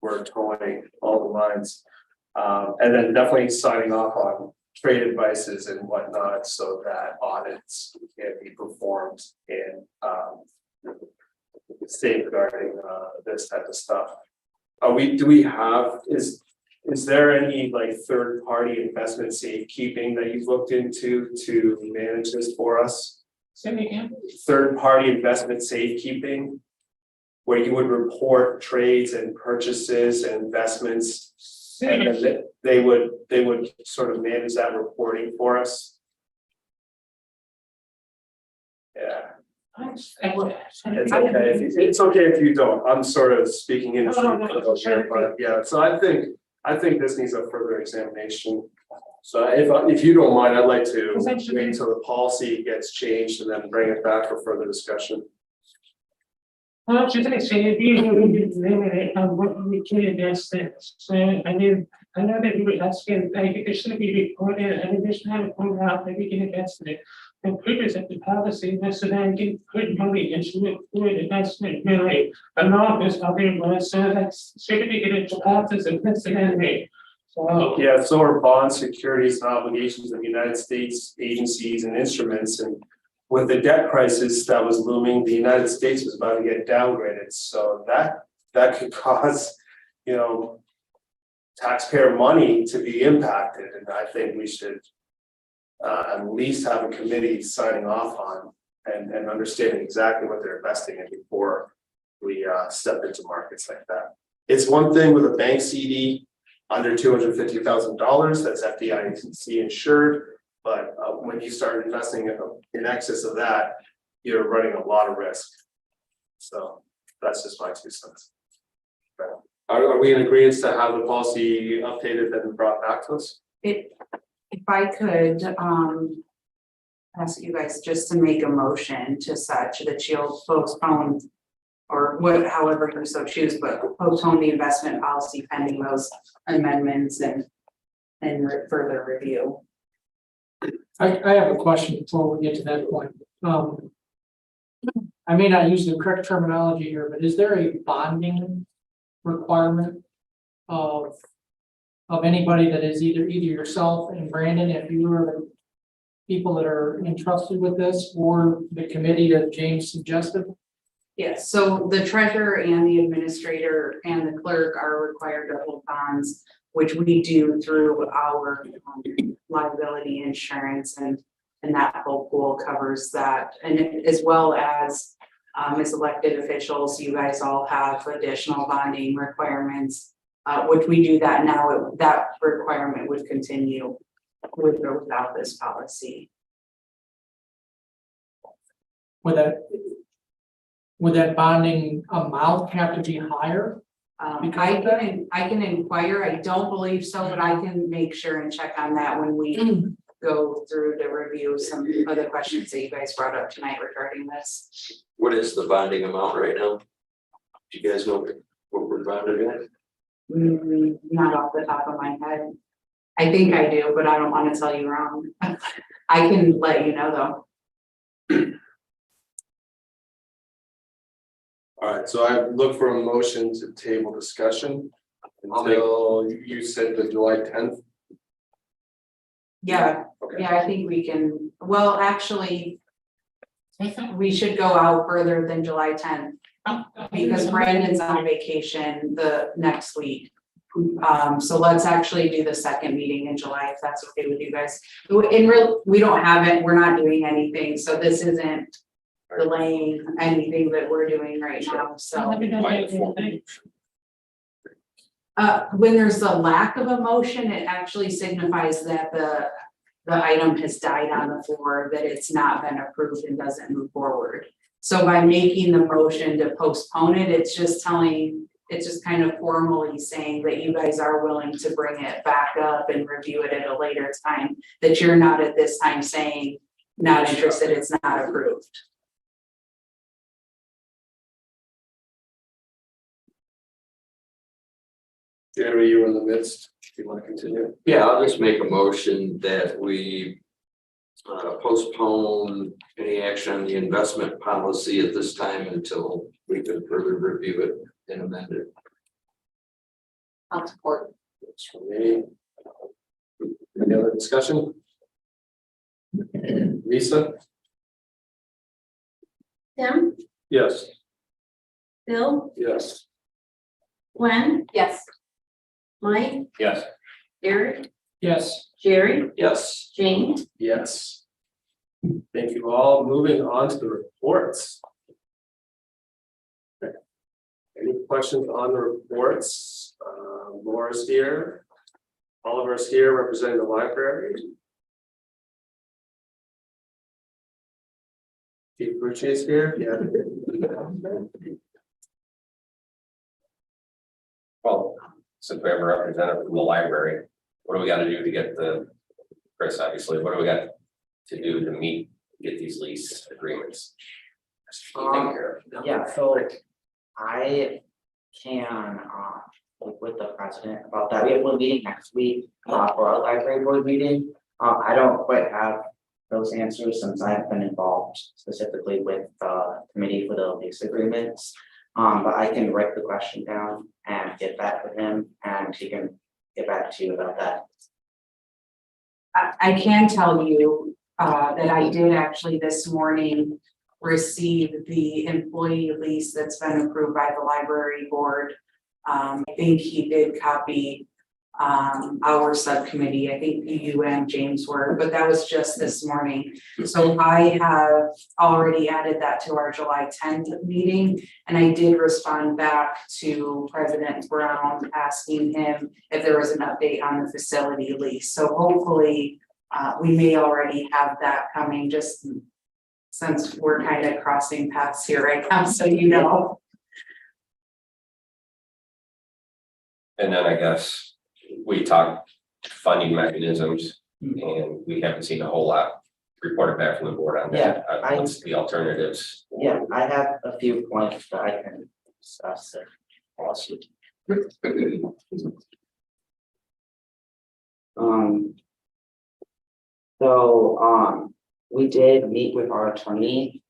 we're towing all the lines. And then definitely signing off on trade advices and whatnot so that audits can be performed and safeguarding this type of stuff. Is there any like third party investment safekeeping that you've looked into to manage this for us? Say it again. Third party investment safekeeping? Where you would report trades and purchases and investments, and then they would sort of manage that reporting for us? Yeah, it's okay, it's okay if you don't, I'm sort of speaking into here, but yeah, so I think this needs a further examination. So if you don't mind, I'd like to wait until the policy gets changed and then bring it back for further discussion. Well, just like say, we will be limited on what we can invest in. So, I mean, I know that you were asking, like, it should be reported, and it should have a point out that we can invest in it. The purpose of the policy was so that I can put money into it for investment, really, and not this other one, so that's certificate of deposits and that's the enemy. So, Yeah, so are bonds, securities, and obligations of the United States agencies and instruments, and with the debt crisis that was looming, the United States was about to get downgraded, so that could cause, taxpayer money to be impacted, and I think we should at least have a committee signing off on and understanding exactly what they're investing in before we step into markets like that. It's one thing with a bank CD under $250,000, that's FDIC insured. But when you start investing in excess of that, you're running a lot of risk. So that's just my 2 cents. Are we in agreement to have the policy updated and brought back to us? If I could, ask you guys just to make a motion to such that you'll postpone. Or what, however you so choose, but postpone the investment policy pending those amendments and further review. I have a question before we get to that point. I may not use the correct terminology here, but is there a bonding requirement of anybody that is either yourself and Brandon, if you were the people that are entrusted with this, or the committee that James suggested? Yes, so the treasurer and the administrator and the clerk are required to hold bonds, which we do through our liability insurance, and that whole pool covers that. And as well as as elected officials, you guys all have additional bonding requirements, which we do that now. That requirement would continue with or without this policy. Would that bonding amount have to be higher? I can inquire. I don't believe so, but I can make sure and check on that when we go through to review some other questions that you guys brought up tonight regarding this. What is the bonding amount right now? Do you guys know what we're bonded at? Not off the top of my head. I think I do, but I don't want to tell you wrong. I can let you know though. All right, so I look for a motion to table discussion until you said the July 10th. Yeah, Okay. yeah, I think we can, well, actually, we should go out further than July 10th because Brandon's on vacation the next week. So let's actually do the second meeting in July, if that's okay with you guys. We don't have it, we're not doing anything, so this isn't delaying anything that we're doing right now, so. When there's a lack of a motion, it actually signifies that the item has died on the floor, that it's not been approved and doesn't move forward. So by making the motion to postpone it, it's just kind of formally saying that you guys are willing to bring it back up and review it at a later time, that you're not at this time saying not interested, it's not approved. Jerry, you were in the midst. Do you want to continue? Yeah, I'll just make a motion that we postpone any action on the investment policy at this time until we can further review it and amend it. I'll support. That's for me. Any other discussion? Lisa? Tim, Yes. Bill, Yes. Gwen, Yes. Mike, Yes. Eric, Yes. Jerry, Yes. James. Yes. Thank you all. Moving on to the reports. Okay. Any questions on the reports? Laura's here. Oliver's here representing the library. Chief Rucci is here. Yeah. Well, since we have a representative from the library, what do we gotta do to get Chris, obviously, what do we got to do to get these lease agreements? Yeah, so I can, like with the president about that, we have one meeting next week, for our library board meeting. I don't quite have those answers since I have been involved specifically with the committee for the lease agreements. But I can write the question down and get back with him and he can get back to you about that. I can tell you that I did actually this morning receive the employee lease that's been approved by the library board. I think he did copy our subcommittee. I think you and James were, but that was just this morning. So I have already added that to our July 10th meeting, and I did respond back to President Brown asking him if there was an update on the facility lease. So hopefully we may already have that coming, just since we're kind of crossing paths here right now, so you know. And then I guess we talked funding mechanisms and we haven't seen a whole lot report it back from the board on that, what's the alternatives? Yeah, I have a few points that I can discuss if possible. We did meet with our attorney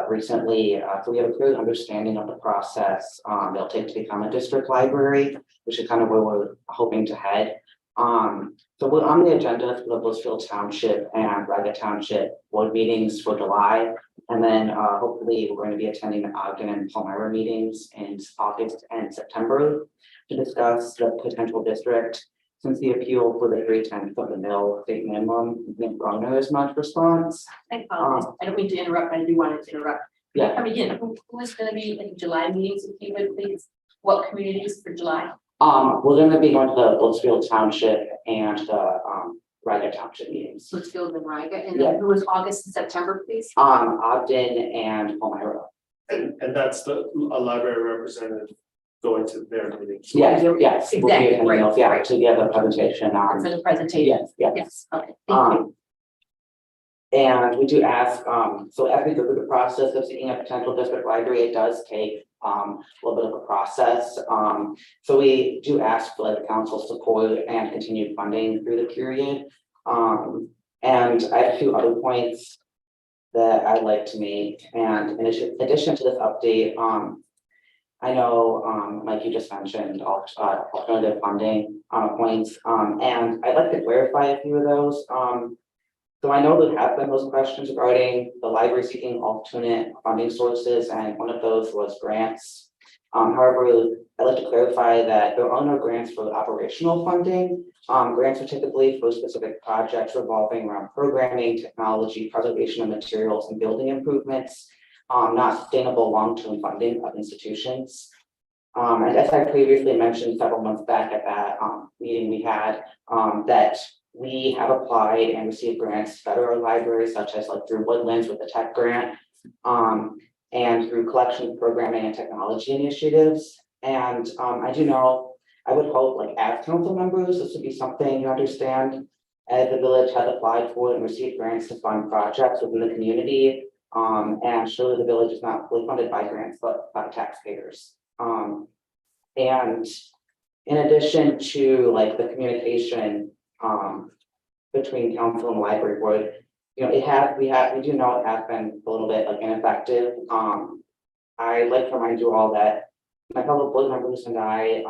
recently, so we have a clear understanding of the process they'll take to become a district library, which is kind of where we're hoping to head. So we're on the agenda for the Blissfield Township and Raga Township board meetings for July. And then hopefully we're going to be attending the Ogden and Palmyra meetings in August and September to discuss the potential district. Since the appeal for the 3/10 of the mill state minimum didn't garner as much response. I apologize. I don't mean to interrupt, I do want to interrupt. Yeah. Come again, who is gonna be in July meetings, if you would please, what communities for July? We're gonna be going to the Blissfield Township and the Raga Township meetings. Blissfield and Riga, and then who was August and September, please? Ogden and Palmyra. And that's a library representative going to their meetings. Yes, we'll be Exactly, attending right, those, yeah, right. to give a presentation For the presentation, yes. yes, okay, thank you. And we do ask, so as we go through the process of seeking a potential district library, it does take a little bit of a process. So we do ask for the council support and continued funding through the period. And I have a few other points that I'd like to make. And in addition to this update, I know, like you just mentioned, alternative funding points, and I'd like to clarify a few of those. So I know there have been those questions regarding the library seeking alternate funding sources, and one of those was grants. However, I'd like to clarify that there are no grants for operational funding. Grants are typically for specific projects revolving around programming, technology, preservation of materials, and building improvements, not sustainable long-term funding of institutions. And as I previously mentioned several months back at that meeting we had, that we have applied and received grants to better our libraries, such as like through Woodlands with the tech grant, and through collection programming and technology initiatives. And I do know, I would hope like as council members, this would be something you understand, as the village has applied for and received grants to fund projects within the community. And surely the village is not fully funded by grants, but by taxpayers. And in addition to like the communication between council and library board, you know, we do know it has been a little bit like ineffective. I'd like to remind you all that my fellow board members and I,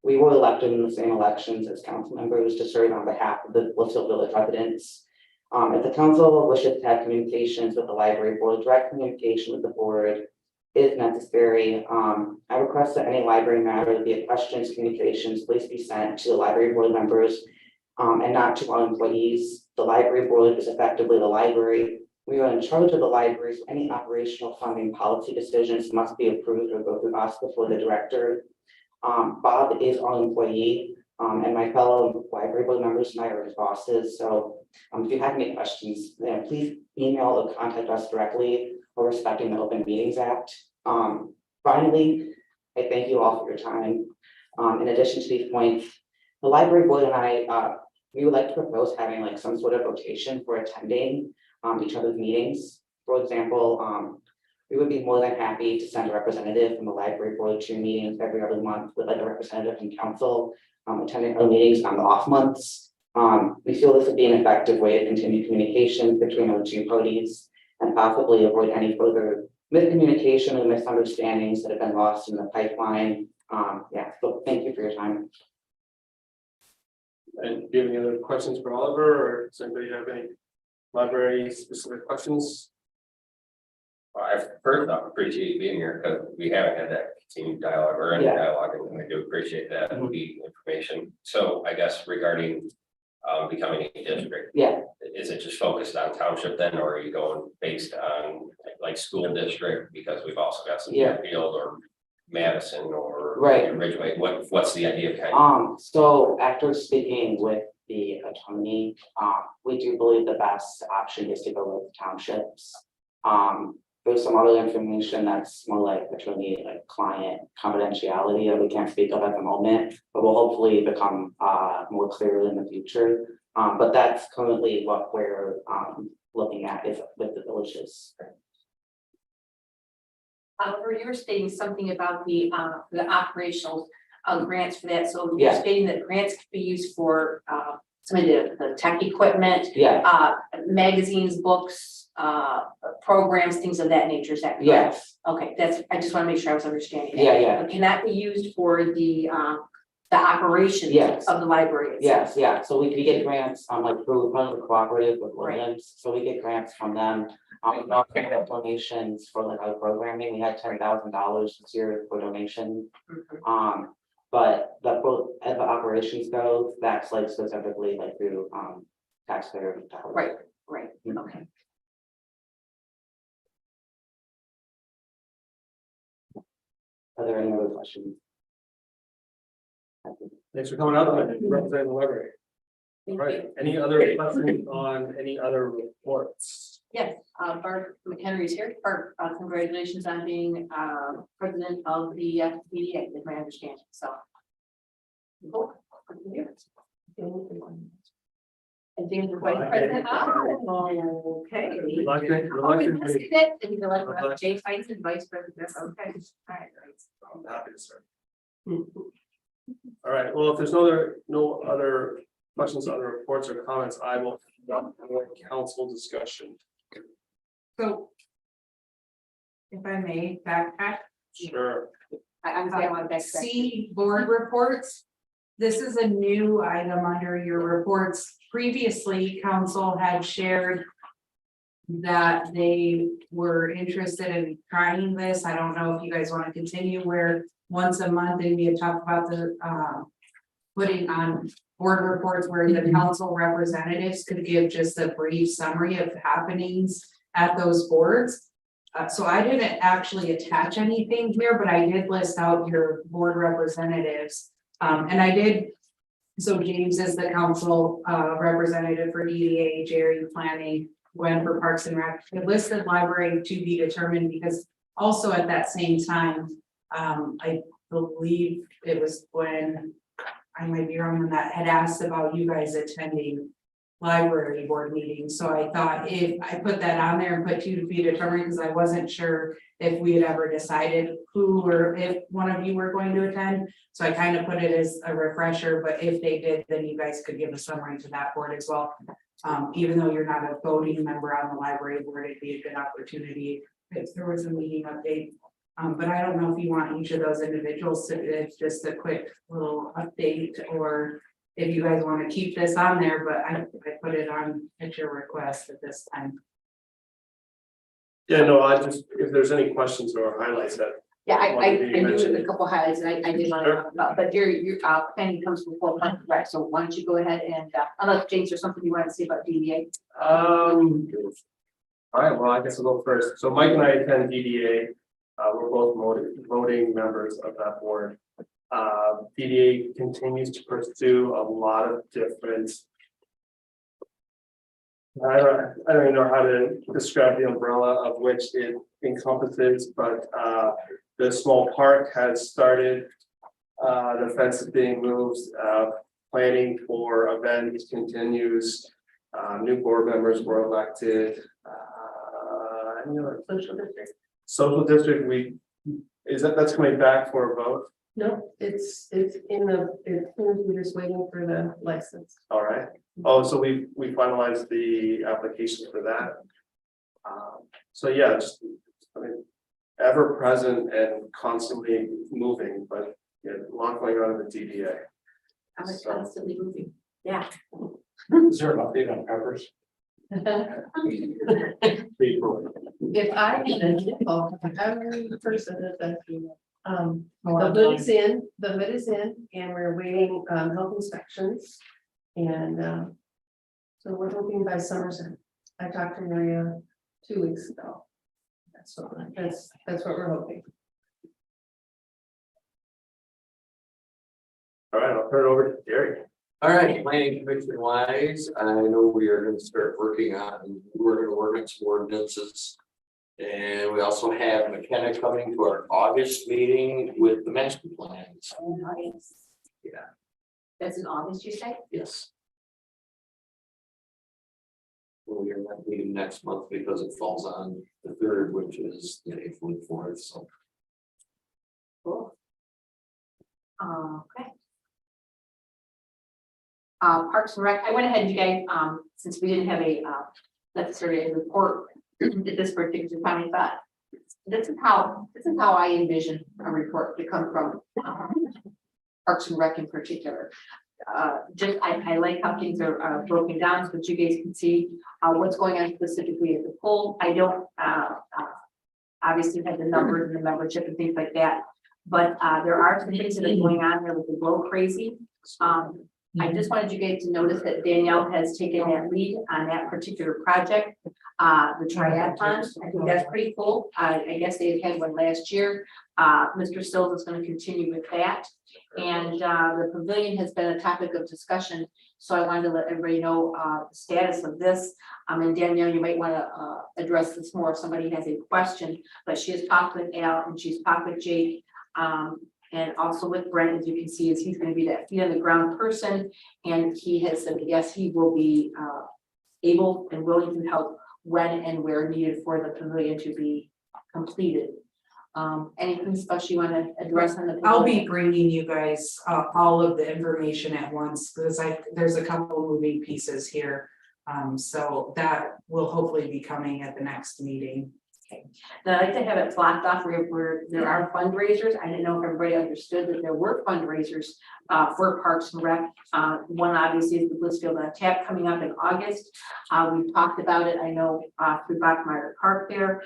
we were elected in the same elections as council members to serve on behalf of the Blissfield Village residents. If the council wishes to have communications with the library board, direct communication with the board is necessary. I request that any library matter, be it questions, communications, please be sent to the library board members and not to our employees. The library board is effectively the library. We are in charge of the library, so any operational funding policy decisions must be approved or go through us before the director. Bob is our employee, and my fellow library board members and I are his bosses. So if you have any questions, then please email or contact us directly or respecting the Open Meetings Act. Finally, I thank you all for your time. In addition to these points, the library board and I, we would like to propose having like some sort of rotation for attending each other's meetings. For example, we would be more than happy to send a representative from the library board to meetings every other month with like a representative from council attending our meetings on the off months. We feel this would be an effective way to continue communication between our two parties and possibly avoid any further miscommunication or misunderstandings that have been lost in the pipeline. Yeah, so thank you for your time. And do you have any other questions for Oliver, or does anybody have any library specific questions? Well, I first off appreciate you being here because we haven't had that continued dialogue or any dialogue, and I do appreciate that the information. So I guess regarding becoming a district, is it just focused on township then, or are you going based on like school district? Because we've also got some Blissfield or Madison or Ridgeway. What's the idea behind it? So after speaking with the attorney, we do believe the best option is to go with townships. There's some other information that's more like attorney, like client confidentiality that we can't speak of at the moment, but will hopefully become more clear in the future. But that's currently what we're looking at if with the villages. However, you were stating something about the operational grants for that, so you're Yeah. stating that grants could be used for some of the tech equipment, Yeah, magazines, books, programs, things of that nature, is that correct? yes, Okay, I just want to make sure I was understanding that. yeah, But can that be used for the operations Yes. of the library itself? yes, so we get grants, like through Public Cooperative with Right. Williams, so we get grants from them. We also get donations for like our programming, we had $10,000 this year for donation. Mhm. But as the operations goes, that's like specifically like through taxpayer dollars. Right, Mhm. okay. Are there any other questions? Thanks for coming out and representing the library. All Thank right, you. any other questions on any other reports? Yes, Bart McHenry is here. Bart, congratulations on being president of the PDA, is my understanding, so. Cool. Good to hear. And James is vice president. Oh, okay. Reluctant, Oh, we reluctant. missed it. And you're like, Jay Fights and vice president, okay, all right, I'm happy to serve. All right, well, if there's no other questions on the reports or comments, I will conduct a council discussion. So. If I may backtrack. Sure. I'm saying I want to back. See board reports. This is a new item under your reports. Previously, council had shared that they were interested in trying this. I don't know if you guys want to continue where once a month and we had talked about the putting on board reports where the council representatives could give just a brief summary of happenings at those boards. So I didn't actually attach anything here, but I did list out your board representatives. And I did, so James is the council representative for EDA, Jerry planning, Gwen for Parks and Rec. I listed library to be determined because also at that same time, I believe it was Gwen, I might be wrong on that, had asked about you guys attending library board meetings. So I thought if I put that on there and put to be determined, because I wasn't sure if we had ever decided who or if one of you were going to attend. So I kind of put it as a refresher, but if they did, then you guys could give a summary to that board as well. Even though you're not a voting member on the library board, it'd be a good opportunity if there was a meeting update. But I don't know if you want each of those individuals to, it's just a quick little update, or if you guys want to keep this on there, but I put it on at your request at this time. Yeah, no, I just, if there's any questions or highlights that. Yeah, I want to be do mentioned. a couple highlights and I did want to talk about, but your planning comes from full time, right? So why don't you go ahead and unless James, there's something you want to say about DDA? All right, well, I guess I'll go first. So Mike and I attend DDA. We're both voting members of that board. DDA continues to pursue a lot of different. I don't even know how to describe the umbrella of which it encompasses, but the small park has started. The fence is being moved. Planning for events continues. New board members were elected. Any other social district, that's coming back for a vote. No, it's we're just waiting for the license. All right. Oh, so we finalized the application for that. So yeah, just, I mean, ever present and constantly moving, but yeah, a lot going on in the DDA. I'm constantly moving. Yeah. Is there an update on covers? If I had a nickel for every person that's the hood is in, and we're waiting health inspections. And so we're hoping by summer's. I talked to Maria 2 weeks ago. That's what we're hoping. All right, I'll turn it over to Gary. All right, planning commission wise, I know we are gonna start working on, we're gonna work on some ordinances. And we also have McKenna coming to our August meeting with the master plans. Oh, nice. Yeah. That's in August, you say? Yes. we're not meeting next month because it falls on the third, which is the April and 4th, so. Cool. Okay. Parks and Rec, I went ahead, you guys, since we didn't have a, necessarily a report at this particular time, I thought, this is how I envision a report to come from, Parks and Rec in particular. Just, I like how things are broken down so that you guys can see, what's going on specifically at the pool. I don't, obviously have the numbers and the membership and things like that. But there are some things that are going on there with the Glow Crazy. I just wanted you guys to notice that Danielle has taken that lead on that particular project. The triathlon, I think that's pretty cool. I guess they had one last year. Mr. Sills is going to continue with that. And the pavilion has been a topic of discussion. So I wanted to let everybody know the status of this. And Danielle, you might want to address this more if somebody has a question, but she has talked with Al and she's talked with Jake. And also with Brent, as you can see, is he's going to be that feet on the ground person. And he has said, yes, he will be able and willing to help when and where needed for the pavilion to be completed. Anything special you want to address on the pavilion? I'll be bringing you guys all of the information at once because there's a couple moving pieces here. So that will hopefully be coming at the next meeting. Okay. Now, I'd like to have it blocked off where there are fundraisers. I didn't know if everybody understood that there were fundraisers for Parks and Rec. One obviously is the Blissfield on Tap coming up in August. We've talked about it. I know through Bachmeyer Park there.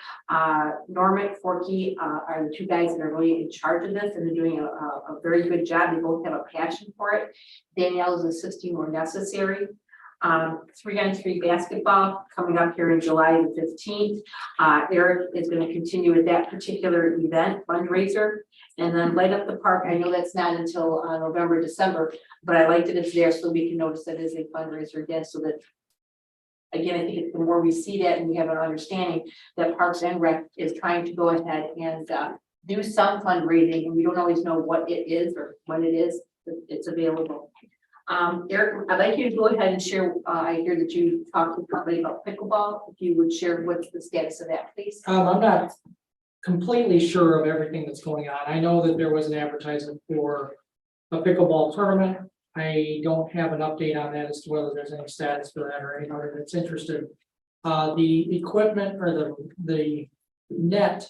Norman Forkey are the two guys that are really in charge of this and they're doing a very good job. They both have a passion for it. Danielle is assisting where necessary. 3-on-3 basketball coming up here in July the 15th. Eric is going to continue with that particular event fundraiser, and then light up the park. I know that's not until November, December, but I like that it's there so we can notice that is a fundraiser again. So that again, I think the more we see that and we have an understanding that Parks and Rec is trying to go ahead and do some fundraising, and we don't always know what it is or when it is. It's available. Eric, I'd like you to go ahead and share, I hear that you talked to somebody about pickleball. If you would share what's the status of that, please. I'm not completely sure of everything that's going on. I know that there was an advertisement for a pickleball tournament. I don't have an update on that as to whether there's any status for that or anybody that's interested. The equipment or the net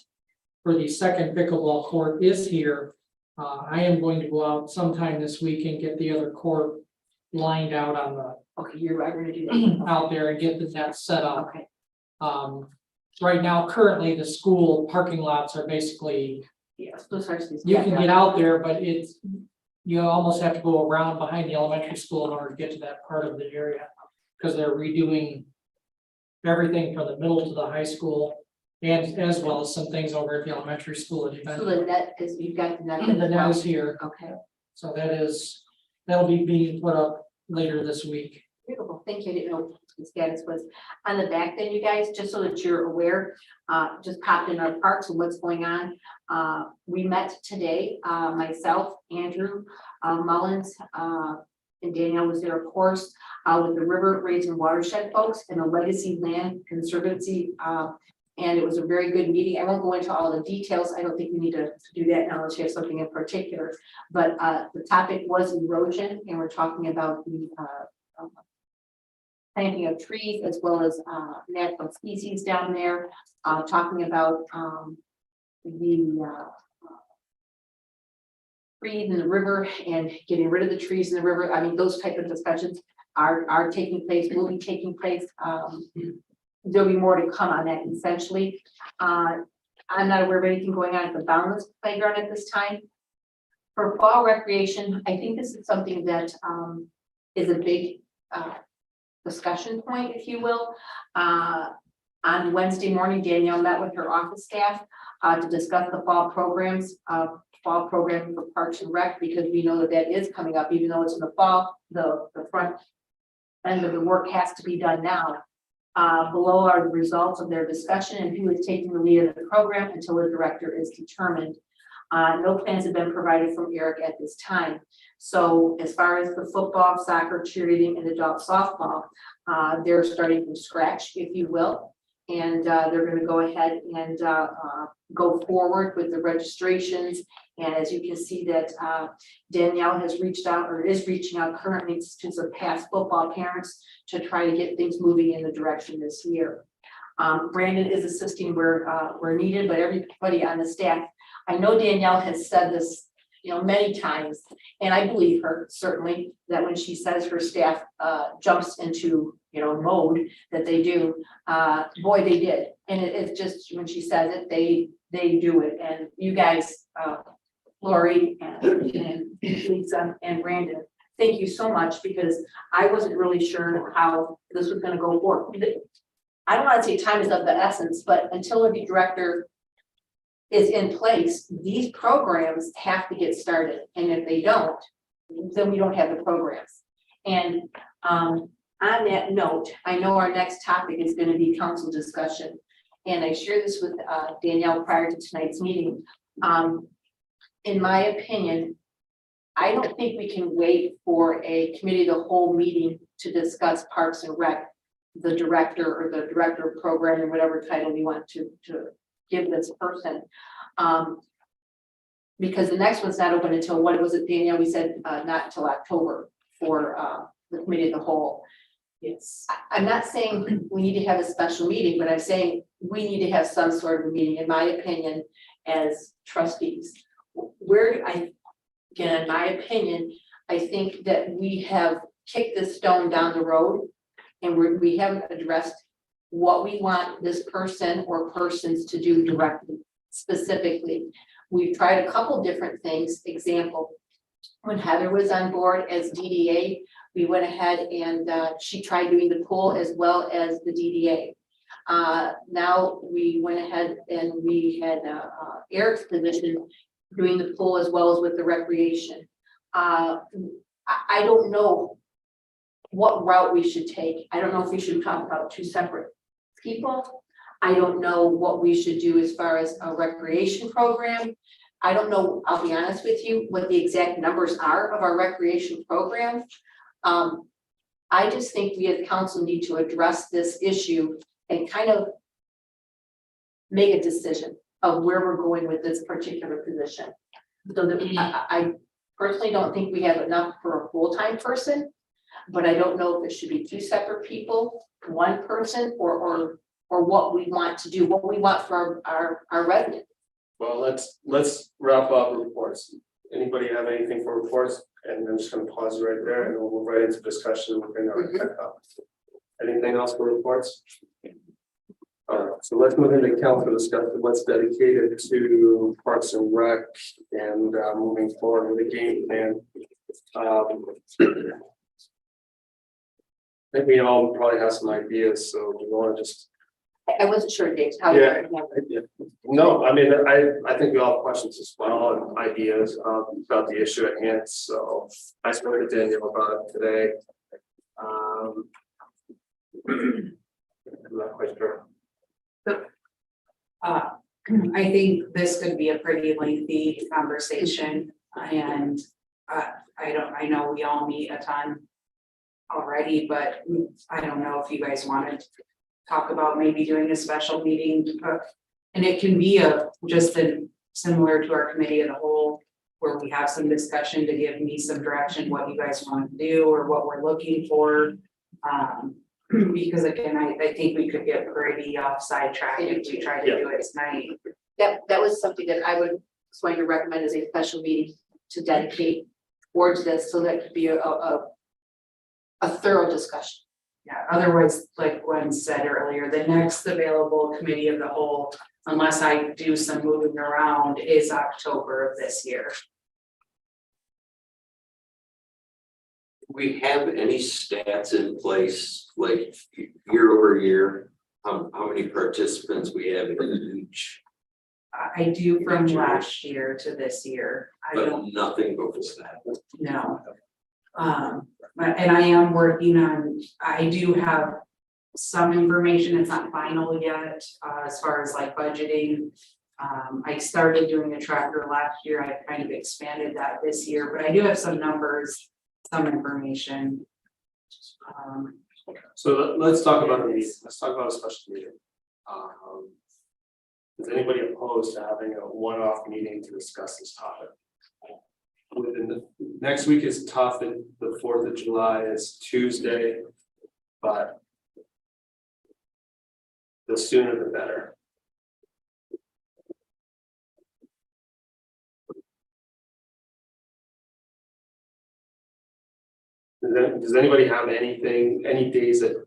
for the second pickleball court is here. I am going to go out sometime this week and get the other court lined out on the Okay, you're right, we're gonna do that. out there and get the net set up. Okay, Right now, currently, the school parking lots are basically, yeah, so sorry, you can get out there, but it's, you almost have to go around behind the elementary school in order to get to that part of the area. Because they're redoing everything from the middle to the high school and as well as some things over at the elementary school. so the net is, you've got the net. The net is here, Okay, so that'll be being put up later this week. beautiful, thank you. I didn't know what the status was. On the back then, you guys, just so that you're aware, just popped in our parks and what's going on. We met today, myself, Andrew, Mullins, and Danielle was there, of course, with the River Raising Watershed folks and the Legacy Land Conservancy. And it was a very good meeting. I won't go into all the details. I don't think we need to do that now unless you have something in particular. But the topic was erosion, and we're talking about the planting of trees as well as natural species down there. Talking about the trees in the river and getting rid of the trees in the river. I mean, those type of discussions are taking place, will be taking place. There'll be more to come on that essentially. I'm not aware of anything going on at the Boundless Playground at this time. For fall recreation, I think this is something that is a big discussion point, if you will. On Wednesday morning, Danielle met with her office staff to discuss the fall programs, fall program for Parks and Rec, because we know that that is coming up, even though it's in the fall, the front end of the work has to be done now. Below are the results of their discussion and who is taking the lead of the program until the director is determined. No plans have been provided from Eric at this time. So as far as the football, soccer, cheerleading, and adult softball, they're starting from scratch, if you will. And they're gonna go ahead and go forward with the registrations. And as you can see that Danielle has reached out or is reaching out currently to some past football parents to try to get things moving in the direction this year. Brandon is assisting where needed, but everybody on the staff, I know Danielle has said this, many times, and I believe her certainly, that when she says her staff jumps into, mode that they do, boy, they did. And it's just, when she says it, they do it. And you guys, Lori and Lisa and Brandon, thank you so much, because I wasn't really sure how this was gonna go forward. I don't want to say time is of the essence, but until a new director is in place, these programs have to get started. And if they don't, then we don't have the programs. And on that note, I know our next topic is going to be council discussion. And I shared this with Danielle prior to tonight's meeting. In my opinion, I don't think we can wait for a committee of the whole meeting to discuss Parks and Rec, the director or the director of program, or whatever title we want to give this person. Because the next one's not open until, what was it, Danielle? We said not until October for the committee of the whole. Yes. I'm not saying we need to have a special meeting, but I'm saying we need to have some sort of a meeting, in my opinion, as trustees. Again, in my opinion, I think that we have kicked this stone down the road, and we haven't addressed what we want this person or persons to do directly, specifically. We've tried a couple different things. Example, when Heather was on board as DDA, we went ahead and she tried doing the pool as well as the DDA. Now we went ahead and we had Eric's position doing the pool as well as with the recreation. I don't know what route we should take. I don't know if we should talk about two separate people. I don't know what we should do as far as a recreation program. I don't know, I'll be honest with you, what the exact numbers are of our recreation program. I just think we as council need to address this issue and kind of make a decision of where we're going with this particular position. So that I personally don't think we have enough for a full-time person, but I don't know if it should be two separate people, one person, or what we want to do, what we want for our residents. Well, let's wrap up reports. Anybody have anything for reports? And I'm just gonna pause right there and we'll move right into discussion within our anything else for reports? All right, so let's move into council discussion. What's dedicated to Parks and Rec and moving forward with the game plan. I think we all probably have some ideas, so we want to just. I wasn't sure, Dave, how. Yeah. No, I mean, I think we all have questions as well and ideas about the issue at hand, so I spoke to Daniel about it today. I'm not quite sure. I think this could be a pretty lengthy conversation, and I know we all meet a ton already, but I don't know if you guys want to talk about maybe doing a special meeting, and it can be similar to our committee of the whole, where we have some discussion to give me some direction, what you guys want to do or what we're looking for. Because again, I think we could get pretty off sidetracked if we try to do it tonight. That was something that I was going to recommend as a special meeting to dedicate towards this, so that could be a thorough discussion. Yeah, otherwise, like Gwen said earlier, the next available committee of the whole, unless I do some moving around, is October of this year. We have any stats in place, like year over year, how many participants we have in each, I do from last year to this year. I but don't nothing before that. know. And I am working on, I do have some information, it's not final yet, as far as like budgeting I started doing a tracker last year. I kind of expanded that this year, but I do have some numbers, some information. So let's talk about a meeting, let's talk about a special meeting. Is anybody opposed to having a one-off meeting to discuss this topic? Within the, next week is tough, and the 4th of July is Tuesday, but the sooner the better. Does anybody have anything, any days that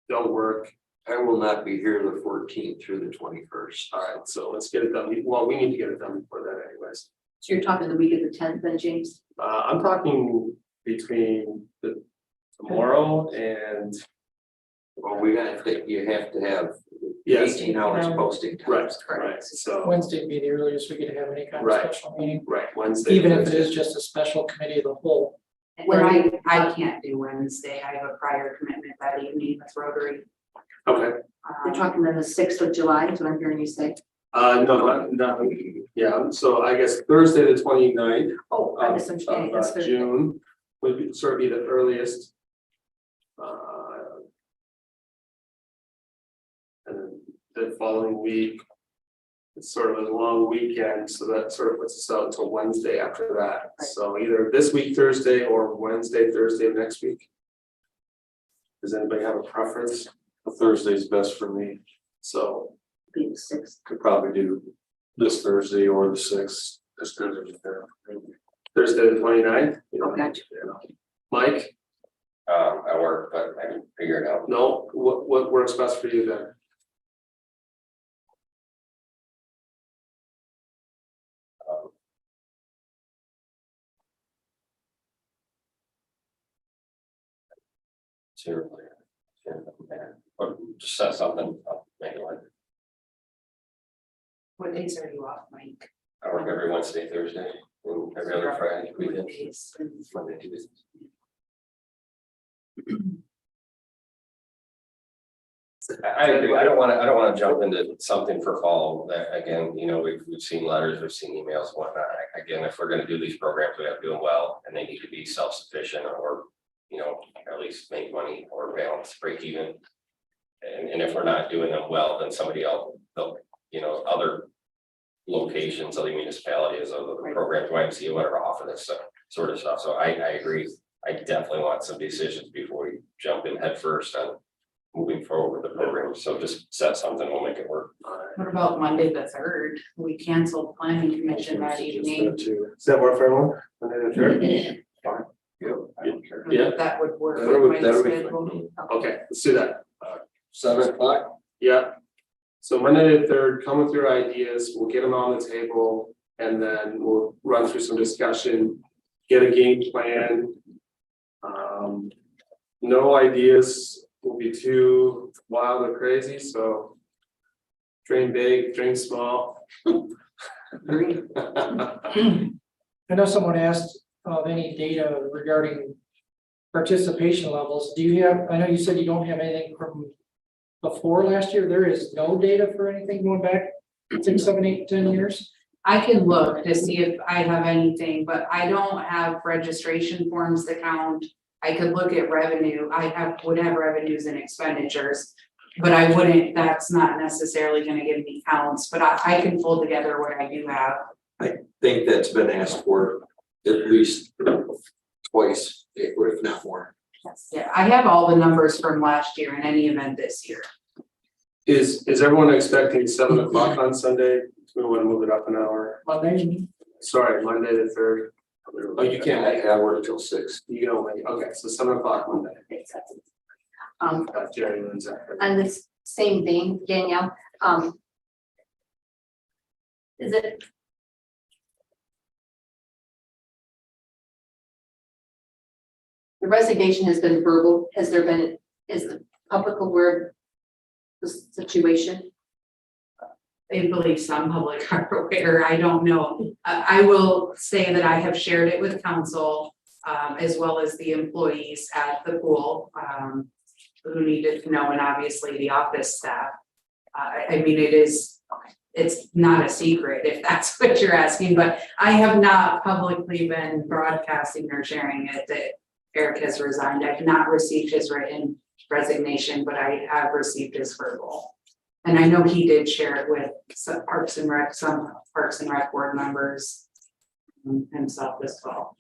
don't work? I will not be here the 14th through the 21st. All right, so let's get it done. Well, we need to get it done before that anyways. So you're talking the week of the 10th then, James? I'm talking between the tomorrow and, Well, we gotta think, you have to have yes, 18 hours posting time. right, so, Wednesday would be the earliest we could have any kind of Right. special meeting, right, Wednesday. even if it Thursday. is just a special committee of the whole. When I can't do Wednesday, I have a prior commitment that evening with Rotary. Okay, You're talking then the 6th of July, is what I'm hearing you say? no, yeah, so I guess Thursday, the 29th Oh, I misunderstood. That's of Thursday. June would be sort of be the earliest. And then the following week, it's sort of a long weekend, so that sort of puts us out until Wednesday after that. Right. So either this week, Thursday, or Wednesday, Thursday of next week. Does anybody have a preference? Thursday's best for me. So Be the 6th. Could probably do this Thursday or the 6th. This Thursday. Thursday, the 29th. Oh, gotcha. Mike, I work, but I can figure it out. no, what works best for you then? Seriously. Or just set something up, make it work. What days are you off, Mike? I work every Wednesday, Thursday, and every other Friday, What weekend. days? Monday, Tuesday. I agree. I don't wanna jump into something for fall that, again, you know, we've seen letters, we've seen emails, whatnot. Again, if we're gonna do these programs, we have to do them well, and they need to be self-sufficient or, you know, at least make money or balance, break even. And if we're not doing them well, then somebody else, you know, other locations, other municipalities, other programs, YMCA, whatever, offer this sort of stuff. So I agree. I definitely want some decisions before we jump in head first on moving forward with the program. So just set something, we'll make it work. What about Monday the 3rd? We canceled planning commission that evening. Does that work for everyone? Monday the 3rd? Fine. Yeah, That would work That'll with be- my that'll be schedule. okay, let's do that. 7 o'clock? Yeah. So Monday the 3rd, come with your ideas, we'll get them on the table, and then we'll run through some discussion, get a game plan. No ideas will be too wild or crazy, so dream big, dream small. I know someone asked of any data regarding participation levels. Do you have, I know you said you don't have anything from before last year. There is no data for anything going back 6, 7, 8, 10 years? I can look to see if I have anything, but I don't have registration forms to count. I could look at revenue. Would have revenues and expenditures. But I wouldn't, that's not necessarily gonna give me counts, but I can pull together what I do have. I think that's been asked for at least twice, if not more. Yeah, I have all the numbers from last year in any event this year. Is everyone expecting 7 o'clock on Sunday? We want to move it up an hour. Monday? Sorry, Monday the 3rd. Oh, you can't make it. I work till 6. You can only, okay, so 7 o'clock Monday. Jerry and Zach. On this same vein, Danielle, is it? The resignation has been verbal. Has there been, is the public aware of the situation? I believe some public are aware, I don't know. I will say that I have shared it with council, as well as the employees at the pool, who needed to know, and obviously the office staff. I mean, it it's not a secret if that's what you're asking, but I have not publicly been broadcasting or sharing it that Eric has resigned. I've not received his written resignation, but I have received his verbal. And I know he did share it with some Parks and Rec board members himself as well.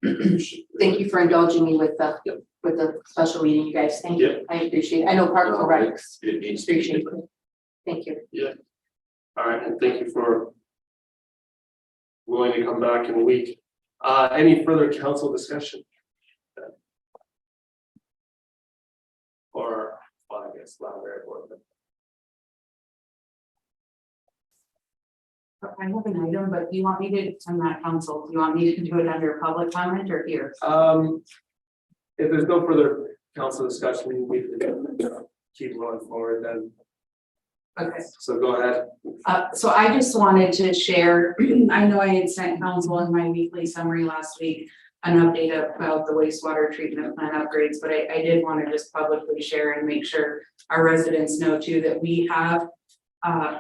Thank you for indulging me with the special meeting, you guys. Thank you. I appreciate it. I know Parks and Rec It needs to appreciate be. it. Thank you. All right, and thank you for willing to come back in a week. Any further council discussion? Or, well, I guess, library board. I have an item, but do you want me to, I'm not council, do you want me to do it under public comment or here? If there's no further council discussion, we can keep going forward then. Okay. So go ahead. So I just wanted to share, I know I had sent council in my weekly summary last week, an update about the wastewater treatment plant upgrades, but I did want to just publicly share and make sure our residents know too that we have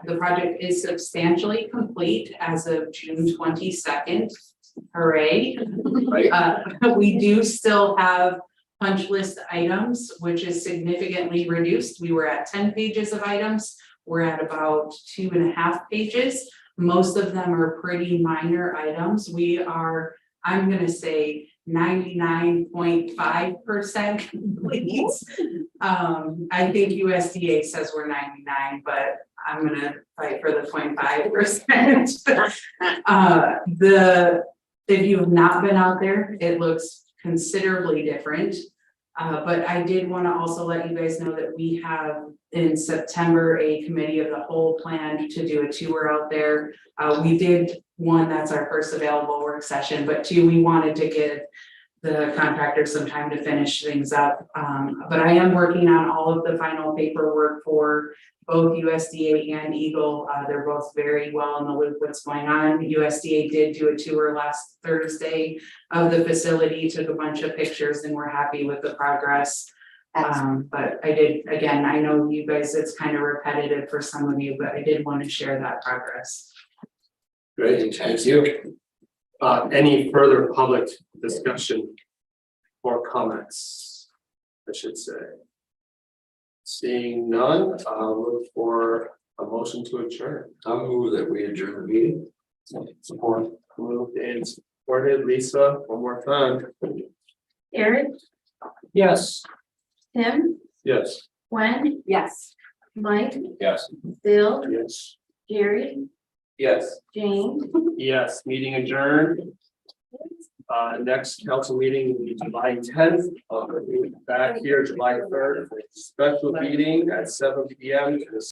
the project is substantially complete as of June 22nd. Hooray. We do still have punch list items, which is significantly reduced. We were at 10 pages of items. We're at about 2.5 pages. Most of them are pretty minor items. We are, I'm gonna say 99.5% complete. I think USDA says we're 99, but I'm gonna fight for the 0.5%. If you have not been out there, it looks considerably different. But I did want to also let you guys know that we have in September a committee of the whole planned to do a tour out there. We did one, that's our first available work session, but two, we wanted to give the contractor some time to finish things up. But I am working on all of the final paperwork for both USDA and Eagle. They're both very well in the loop what's going on. USDA did do a tour last Thursday of the facility, took a bunch of pictures, and we're happy with the progress. But I did, again, I know you guys, it's kind of repetitive for some of you, but I did want to share that progress. Great, thank you. Any further public discussion or comments, I should say? Seeing none, I'll look for a motion to adjourn. I'll move that we adjourn the meeting. Support. Moved and supported. Lisa, one more time. Eric, Yes. Tim, Yes. Gwen, Yes. Mike, Yes. Bill, Yes. Jerry, Yes. Jane. Yes, meeting adjourned. Next council meeting will be July 10th. We'll be back here July 3rd, for a special meeting at 7 p.m. to